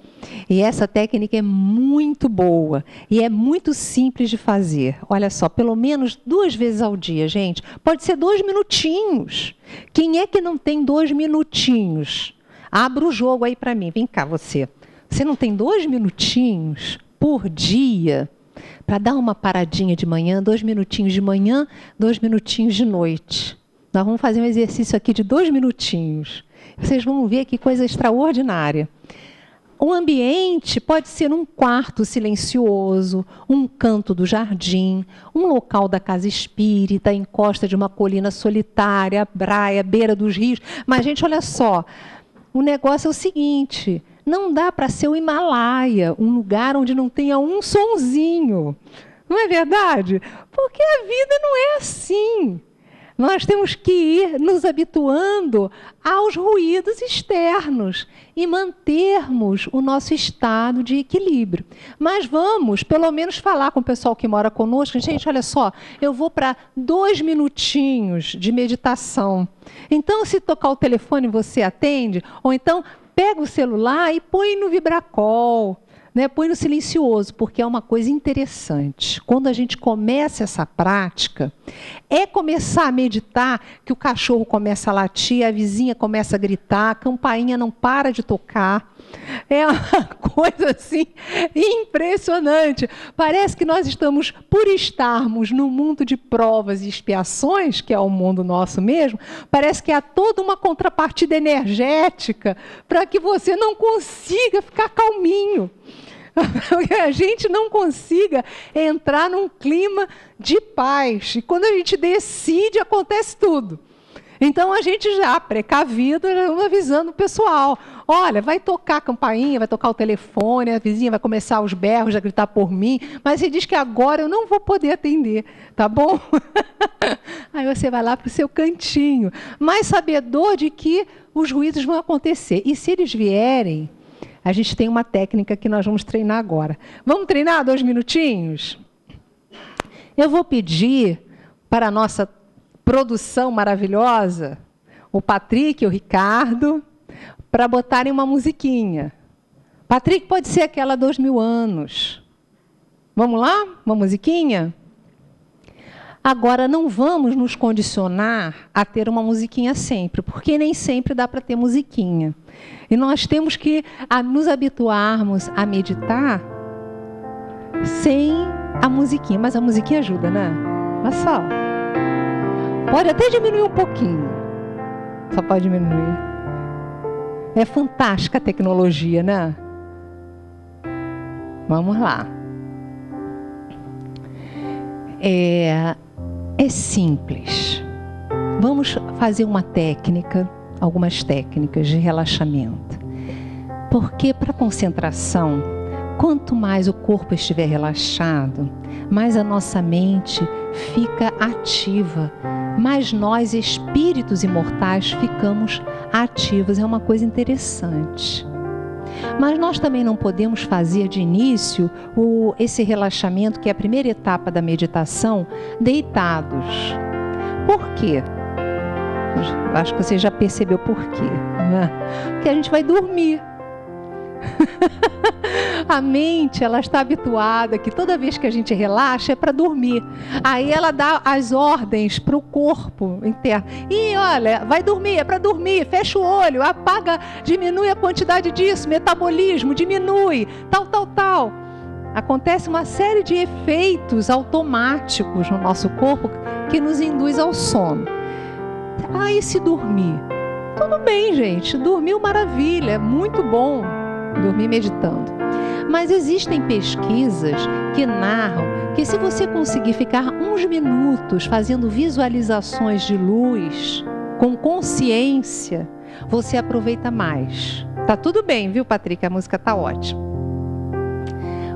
Speaker 4: E essa técnica é muito boa e é muito simples de fazer. Olha só, pelo menos 2 vezes ao dia, gente. Pode ser 2 minutinhos. Quem é que não tem 2 minutinhos? Abra o jogo aí para mim. Vem cá, você. Você não tem 2 minutinhos por dia para dar uma paradinha de manhã, 2 minutinhos de manhã, 2 minutinhos de noite? Nós vamos fazer um exercício aqui de 2 minutinhos. Vocês vão ver que coisa extraordinária. O ambiente pode ser um quarto silencioso, um canto do jardim, um local da casa espírita, a encosta de uma colina solitária, a praia, a beira dos rios. Mas, gente, olha só, o negócio é o seguinte, não dá para ser o Himalaia, um lugar onde não tenha um sonzinho. Não é verdade? Porque a vida não é assim. Nós temos que ir nos habituando aos ruídos externos e mantermos o nosso estado de equilíbrio. Mas vamos, pelo menos, falar com o pessoal que mora conosco. Gente, olha só, eu vou para 2 minutinhos de meditação. Então, se tocar o telefone, você atende? Ou então, pega o celular e põe no vibracol. Né, põe no silencioso, porque é uma coisa interessante. Quando a gente começa essa prática, é começar a meditar que o cachorro começa a latir, a vizinha começa a gritar, a campainha não para de tocar. É uma coisa assim impressionante. Parece que nós estamos, por estarmos num mundo de provas e expiações, que é o mundo nosso mesmo, parece que há toda uma contrapartida energética para que você não consiga ficar calminho. Que a gente não consiga entrar num clima de paz. E quando a gente decide, acontece tudo. Então, a gente já, precavido, já vamos avisando o pessoal. Olha, vai tocar a campainha, vai tocar o telefone, a vizinha vai começar os berros, a gritar por mim, mas você diz que agora eu não vou poder atender, tá bom? Aí você vai lá para o seu cantinho, mas sabedor de que os ruídos vão acontecer. E se eles vierem, a gente tem uma técnica que nós vamos treinar agora. Vamos treinar 2 minutinhos? Eu vou pedir para a nossa produção maravilhosa, o Patrick e o Ricardo, para botarem uma musiquinha. Patrick, pode ser aquela 2000 anos. Vamos lá? Uma musiquinha? Agora, não vamos nos condicionar a ter uma musiquinha sempre, porque nem sempre dá para ter musiquinha. E nós temos que nos habituarmos a meditar sem a musiquinha. Mas a musiquinha ajuda, né? Olha só. Pode até diminuir um pouquinho. Só pode diminuir. É fantástica a tecnologia, né? Vamos lá. É simples. Vamos fazer uma técnica, algumas técnicas de relaxamento. Porque para concentração, quanto mais o corpo estiver relaxado, mais a nossa mente fica ativa, mais nós, espíritos imortais, ficamos ativos. É uma coisa interessante. Mas nós também não podemos fazer de início esse relaxamento, que é a primeira etapa da meditação, deitados. Por quê? Acho que você já percebeu por quê, né? Porque a gente vai dormir. A mente, ela está habituada que toda vez que a gente relaxa é para dormir. Aí ela dá as ordens para o corpo interno. E olha, vai dormir, é para dormir, fecha o olho, apaga, diminui a quantidade disso, metabolismo, diminui, tal. Acontece uma série de efeitos automáticos no nosso corpo que nos induz ao sono. E se dormir? Tudo bem, gente, dormiu maravilha, é muito bom dormir meditando. Mas existem pesquisas que narram que se você conseguir ficar uns minutos fazendo visualizações de luz, com consciência, você aproveita mais. Tá tudo bem, viu, Patrick? A música tá ótima.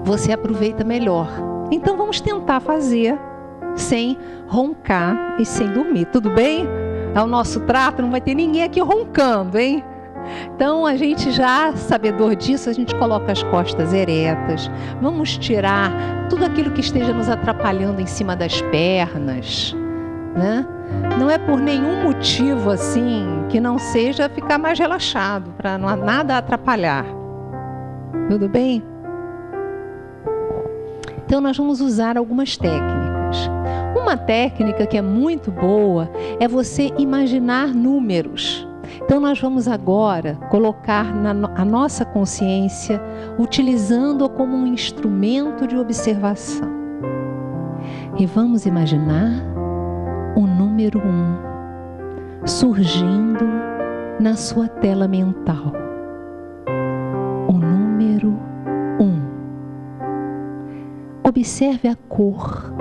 Speaker 4: Você aproveita melhor. Então vamos tentar fazer sem roncar e sem dormir, tudo bem? É o nosso trato, não vai ter ninguém aqui roncando, hein? Então, a gente já sabedor disso, a gente coloca as costas eretas. Vamos tirar tudo aquilo que esteja nos atrapalhando em cima das pernas, né? Não é por nenhum motivo assim que não seja ficar mais relaxado, para não nada atrapalhar. Tudo bem? Então, nós vamos usar algumas técnicas. Uma técnica que é muito boa é você imaginar números. Então, nós vamos agora colocar a nossa consciência, utilizando-a como um instrumento de observação. E vamos imaginar o número 1 surgindo na sua tela mental. O número 1. Observe a cor,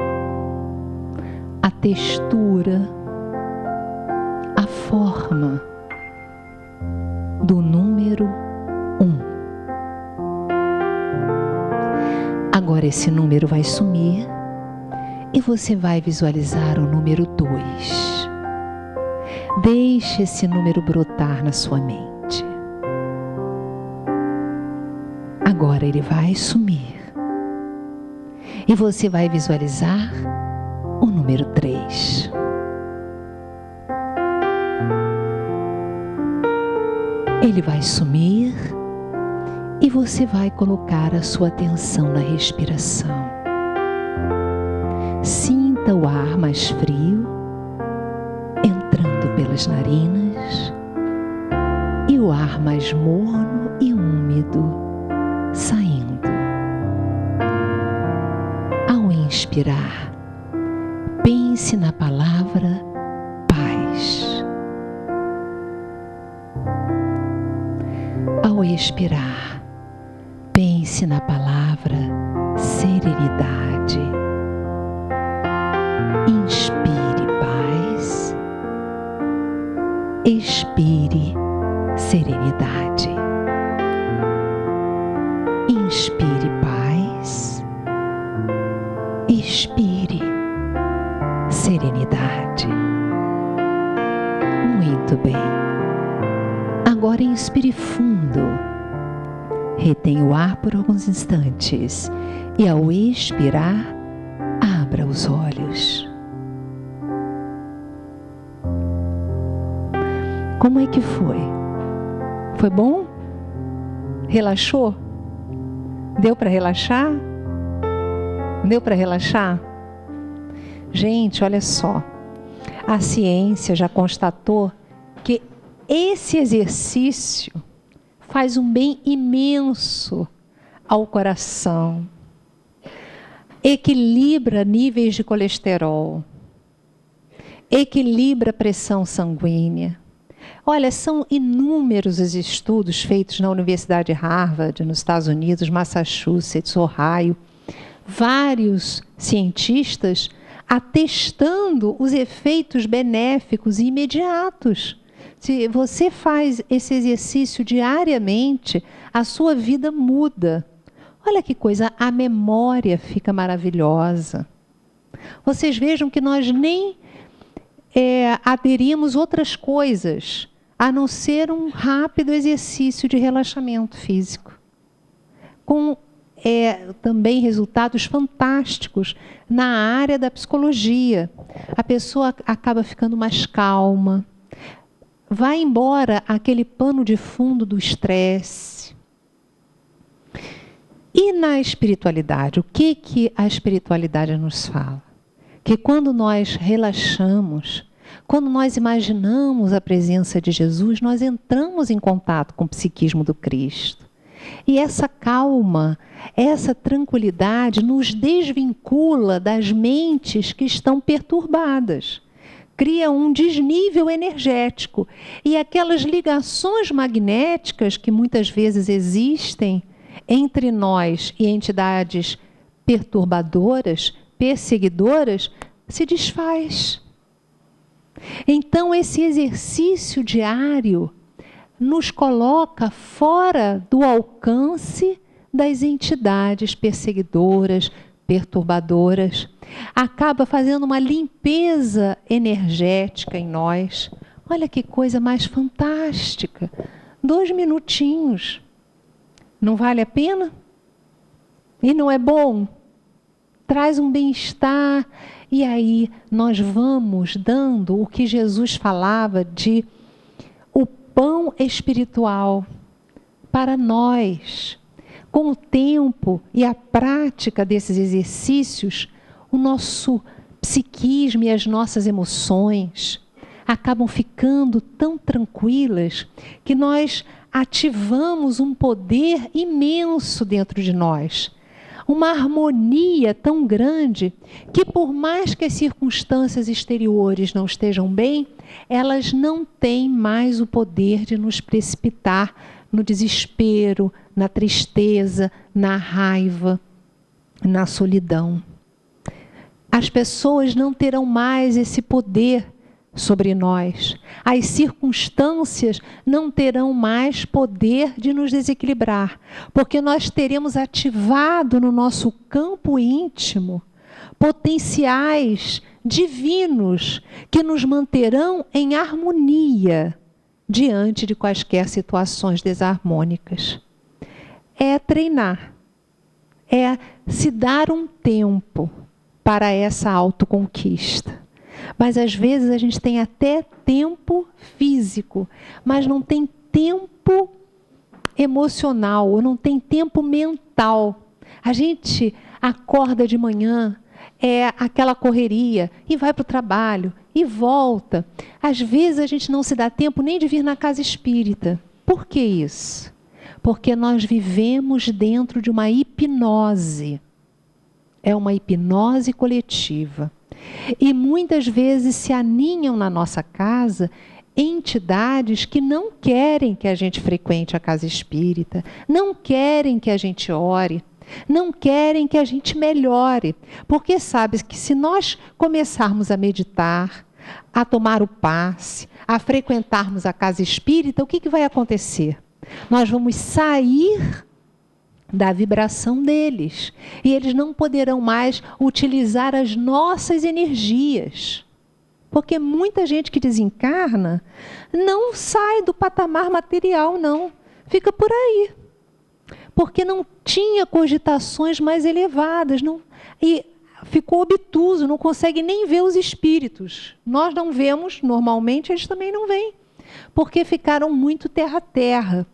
Speaker 4: a textura, a forma do número 1. Agora esse número vai sumir e você vai visualizar o número 2. Deixe esse número brotar na sua mente. Agora ele vai sumir e você vai visualizar o número 3. Ele vai sumir e você vai colocar a sua atenção na respiração. Sinta o ar mais frio entrando pelas narinas e o ar mais morno e úmido saindo. Ao inspirar, pense na palavra paz. Ao expirar, pense na palavra serenidade. Inspire paz, expire serenidade. Inspire paz, expire serenidade. Muito bem. Agora inspire fundo, retenha o ar por alguns instantes e ao expirar, abra os olhos. Como é que foi? Foi bom? Relaxou? Deu para relaxar? Deu para relaxar? Gente, olha só, a ciência já constatou que esse exercício faz um bem imenso ao coração, equilibra níveis de colesterol, equilibra a pressão sanguínea. Olha, são inúmeros os estudos feitos na Universidade de Harvard, nos Estados Unidos, Massachusetts, Ohio, vários cientistas atestando os efeitos benéficos e imediatos. Se você faz esse exercício diariamente, a sua vida muda. Olha que coisa, a memória fica maravilhosa. Vocês vejam que nós nem aderimos outras coisas, a não ser um rápido exercício de relaxamento físico. Com também resultados fantásticos na área da psicologia. A pessoa acaba ficando mais calma. Vai embora aquele pano de fundo do estresse. E na espiritualidade, o que a espiritualidade nos fala? Que quando nós relaxamos, quando nós imaginamos a presença de Jesus, nós entramos em contato com o psiquismo do Cristo. E essa calma, essa tranquilidade nos desvincula das mentes que estão perturbadas. Cria um desnível energético. E aquelas ligações magnéticas que muitas vezes existem entre nós e entidades perturbadoras, perseguidoras, se desfaz. Então, esse exercício diário nos coloca fora do alcance das entidades perseguidoras, perturbadoras. Acaba fazendo uma limpeza energética em nós. Olha que coisa mais fantástica. 2 minutinhos. Não vale a pena? E não é bom? Traz um bem-estar. E aí nós vamos dando o que Jesus falava de o pão espiritual para nós. Com o tempo e a prática desses exercícios, o nosso psiquismo e as nossas emoções acabam ficando tão tranquilas que nós ativamos um poder imenso dentro de nós. Uma harmonia tão grande que, por mais que as circunstâncias exteriores não estejam bem, elas não têm mais o poder de nos precipitar no desespero, na tristeza, na raiva, na solidão. As pessoas não terão mais esse poder sobre nós. As circunstâncias não terão mais poder de nos desequilibrar, porque nós teremos ativado no nosso campo íntimo potenciais divinos que nos manterão em harmonia diante de quaisquer situações desarmônicas. É treinar, é se dar um tempo para essa autoconquista. Mas às vezes a gente tem até tempo físico, mas não tem tempo emocional, ou não tem tempo mental. A gente acorda de manhã, é aquela correria, e vai para o trabalho, e volta. Às vezes a gente não se dá tempo nem de vir na casa espírita. Por que isso? Porque nós vivemos dentro de uma hipnose. É uma hipnose coletiva. E muitas vezes se aninham na nossa casa entidades que não querem que a gente frequente a casa espírita, não querem que a gente ore, não querem que a gente melhore, porque sabe que se nós começarmos a meditar, a tomar o passe, a frequentarmos a casa espírita, o que vai acontecer? Nós vamos sair da vibração deles. E eles não poderão mais utilizar as nossas energias. Porque muita gente que desencarna não sai do patamar material, não. Fica por aí. Porque não tinha cogitações mais elevadas. Não, e ficou obtuso, não consegue nem ver os espíritos. Nós não vemos, normalmente eles também não veem. Porque ficaram muito terra-terra.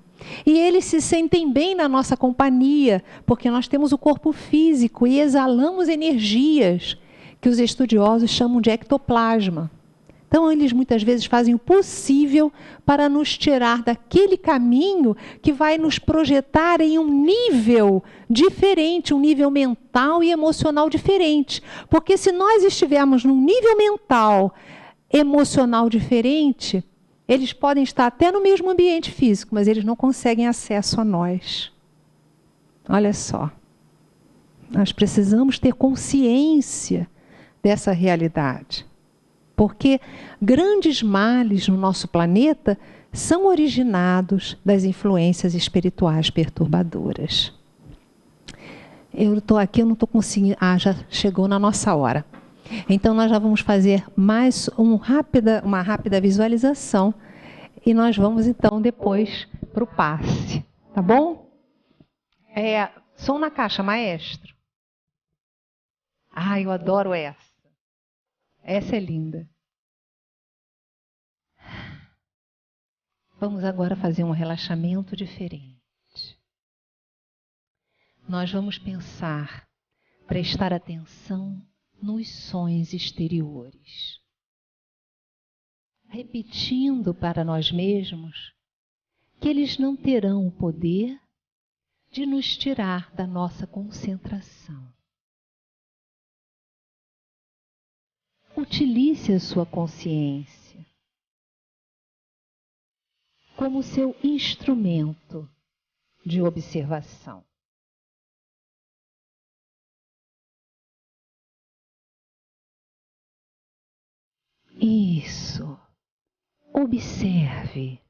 Speaker 4: E eles se sentem bem na nossa companhia, porque nós temos o corpo físico e exalamos energias que os estudiosos chamam de ectoplasma. Então, eles muitas vezes fazem o possível para nos tirar daquele caminho que vai nos projetar em um nível diferente, um nível mental e emocional diferente. Porque se nós estivermos num nível mental, emocional diferente, eles podem estar até no mesmo ambiente físico, mas eles não conseguem acesso a nós. Olha só. Nós precisamos ter consciência dessa realidade. Porque grandes males no nosso planeta são originados das influências espirituais perturbadoras. Eu estou aqui, eu não estou conseguindo... já chegou na nossa hora. Então, nós já vamos fazer mais uma rápida visualização e nós vamos, então, depois para o passe. Tá bom? Som na caixa, maestro. Eu adoro essa. Essa é linda. Vamos agora fazer um relaxamento diferente. nós vamos pensar, prestar atenção nos sons exteriores, repetindo para nós mesmos que eles não terão o poder de nos tirar da nossa concentração. Utilize a sua consciência como seu instrumento de observação. Isso. Observe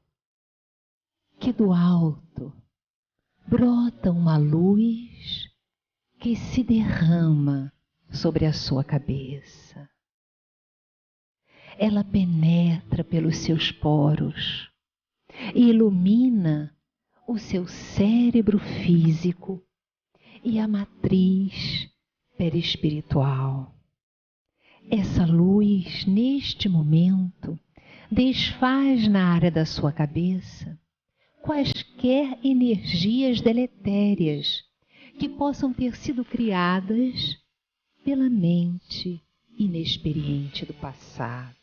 Speaker 4: que do alto brota uma luz que se derrama sobre a sua cabeça. Ela penetra pelos seus poros e ilumina o seu cérebro físico e a matriz perispiritual. Essa luz, neste momento, desfaz na área da sua cabeça quaisquer energias deletérias que possam ter sido criadas pela mente inexperiente do passado.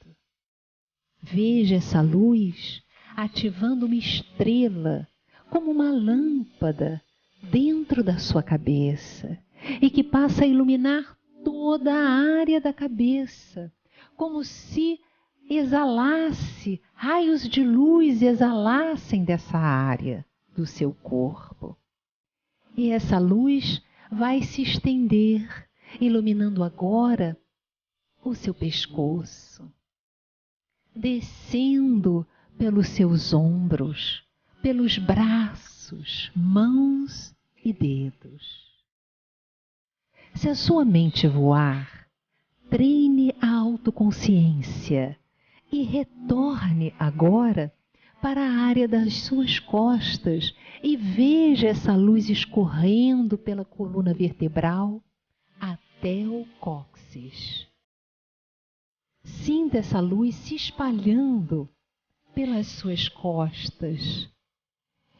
Speaker 4: Veja essa luz ativando uma estrela como uma lâmpada dentro da sua cabeça e que passa a iluminar toda a área da cabeça, como se exalasse, raios de luz exalassem dessa área do seu corpo. E essa luz vai se estender, iluminando agora o seu pescoço, descendo pelos seus ombros, pelos braços, mãos e dedos. Se a sua mente voar, treine a autoconsciência e retorne agora para a área das suas costas e veja essa luz escorrendo pela coluna vertebral até o cóccix. Sinta essa luz se espalhando pelas suas costas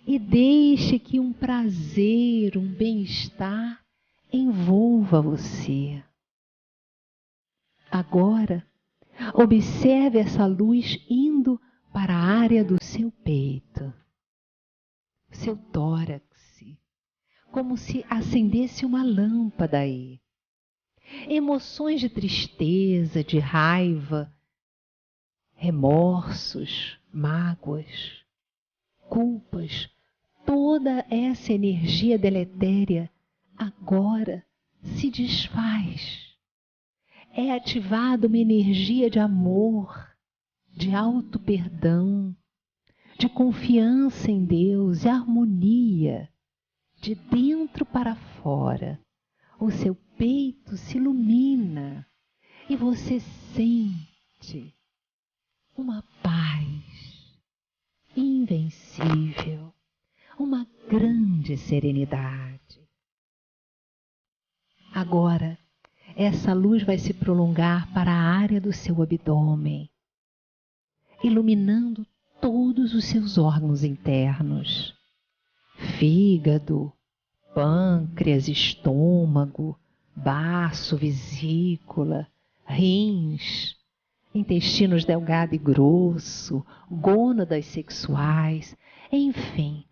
Speaker 4: e deixe que um prazer, um bem-estar envolva você. Agora, observe essa luz indo para a área do seu peito, seu tórax, como se acendesse uma lâmpada aí. Emoções de tristeza, de raiva, remorsos, mágoas, culpas, toda essa energia deletéria agora se desfaz. É ativada uma energia de amor, de auto-perdão, de confiança em Deus, de harmonia, de dentro para fora. O seu peito se ilumina e você sente uma paz invencível, uma grande serenidade. Agora, essa luz vai se prolongar para a área do seu abdômen, iluminando todos os seus órgãos internos, fígado, pâncreas, estômago, baço, vesícula, rins, intestinos delgado e grosso, gônadas sexuais, enfim,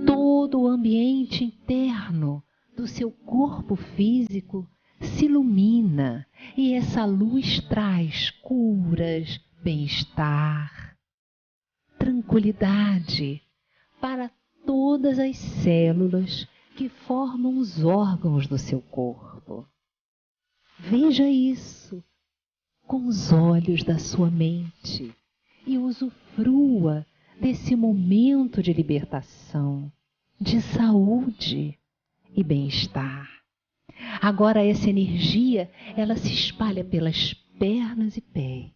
Speaker 4: todo o ambiente interno do seu corpo físico se ilumina e essa luz traz curas, bem-estar, tranquilidade para todas as células que formam os órgãos do seu corpo. Veja isso com os olhos da sua mente e usufrua desse momento de libertação, de saúde e bem-estar. Agora essa energia, ela se espalha pelas pernas e pés.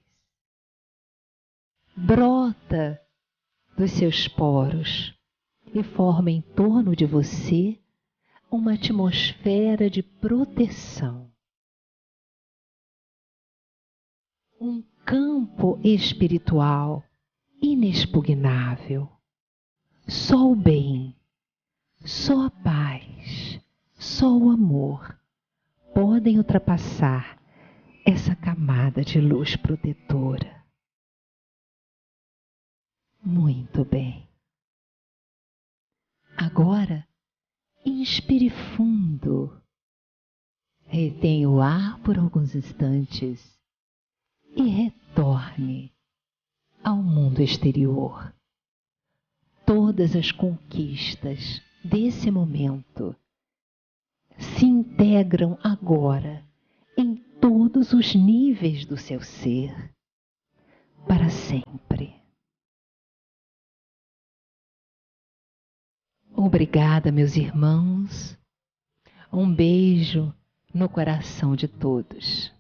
Speaker 4: Brota dos seus poros e forma em torno de você uma atmosfera de proteção. Um campo espiritual inexpugnável. Só o bem, só a paz, Só o amor podem ultrapassar essa camada de luz protetora. Muito bem. Agora, inspire fundo. Retenha o ar por alguns instantes e retorne ao mundo exterior. Todas as conquistas desse momento se integram agora em todos os níveis do seu ser, para sempre. Obrigada, meus irmãos. Um beijo no coração de todos.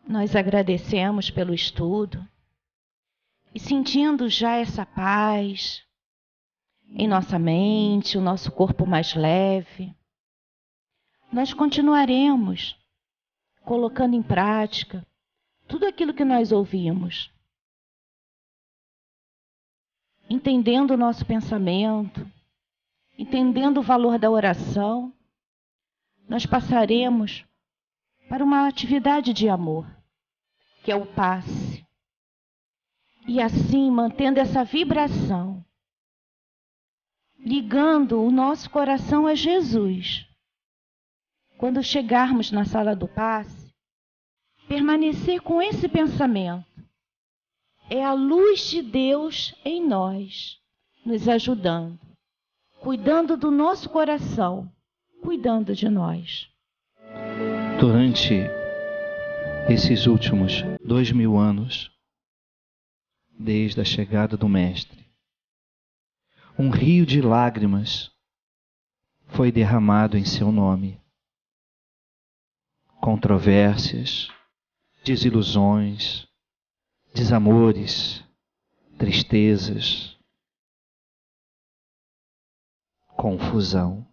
Speaker 1: Nós agradecemos pelo estudo e sentindo já essa paz em nossa mente, o nosso corpo mais leve, nós continuaremos colocando em prática tudo aquilo que nós ouvimos, entendendo o nosso pensamento, entendendo o valor da oração. Nós passaremos para uma atividade de amor, que é o passe. E assim, mantendo essa vibração, ligando o nosso coração a Jesus. Quando chegarmos na sala do passe, permanecer com esse pensamento. É a luz de Deus em nós, nos ajudando, cuidando do nosso coração, cuidando de nós.
Speaker 5: Durante esses últimos 2000 anos, desde a chegada do Mestre, um rio de lágrimas foi derramado em seu nome. Controvérsias, desilusões, desamores, tristezas, confusão.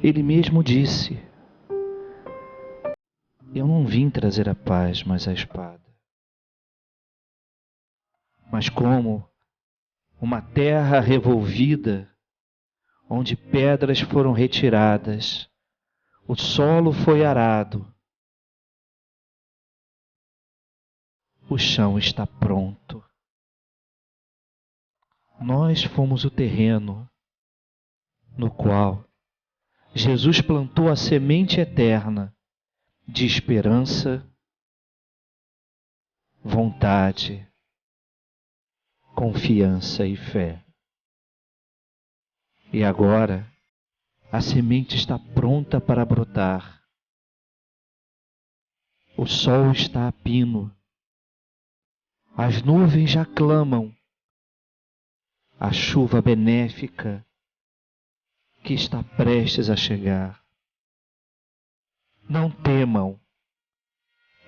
Speaker 5: Ele mesmo disse: eu não vim trazer a paz, mas a espada. Mas como uma terra revolvida, onde pedras foram retiradas, o solo foi arado, o chão está pronto. Nós fomos o terreno no qual Jesus plantou a semente eterna de esperança, vontade, confiança e fé. E agora, a semente está pronta para brotar. O sol está a pino. As nuvens já clamam. A chuva benéfica que está prestes a chegar. Não temam,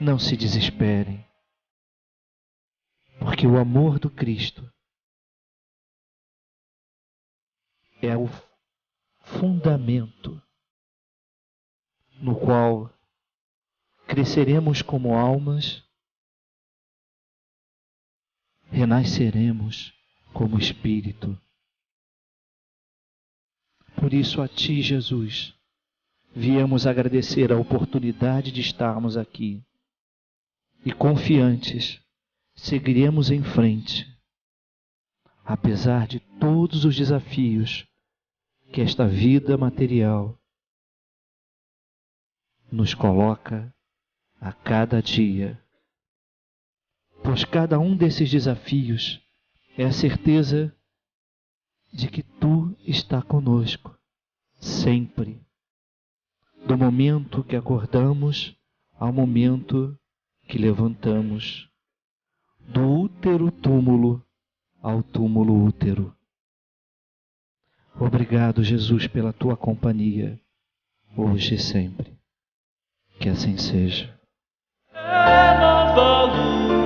Speaker 5: não se desesperem, porque o amor do Cristo é o fundamento no qual cresceremos como almas, renasceremos como espírito. Por isso, a Ti, Jesus, viemos agradecer a oportunidade de estarmos aqui e confiantes seguiremos em frente, apesar de todos os desafios que esta vida material nos coloca a cada dia. Pois cada um desses desafios é a certeza de que Tu está conosco, sempre. Do momento que acordamos ao momento que levantamos, do útero túmulo ao túmulo útero. Obrigado, Jesus, pela Tua companhia, hoje e sempre. Que assim seja. É nova luz.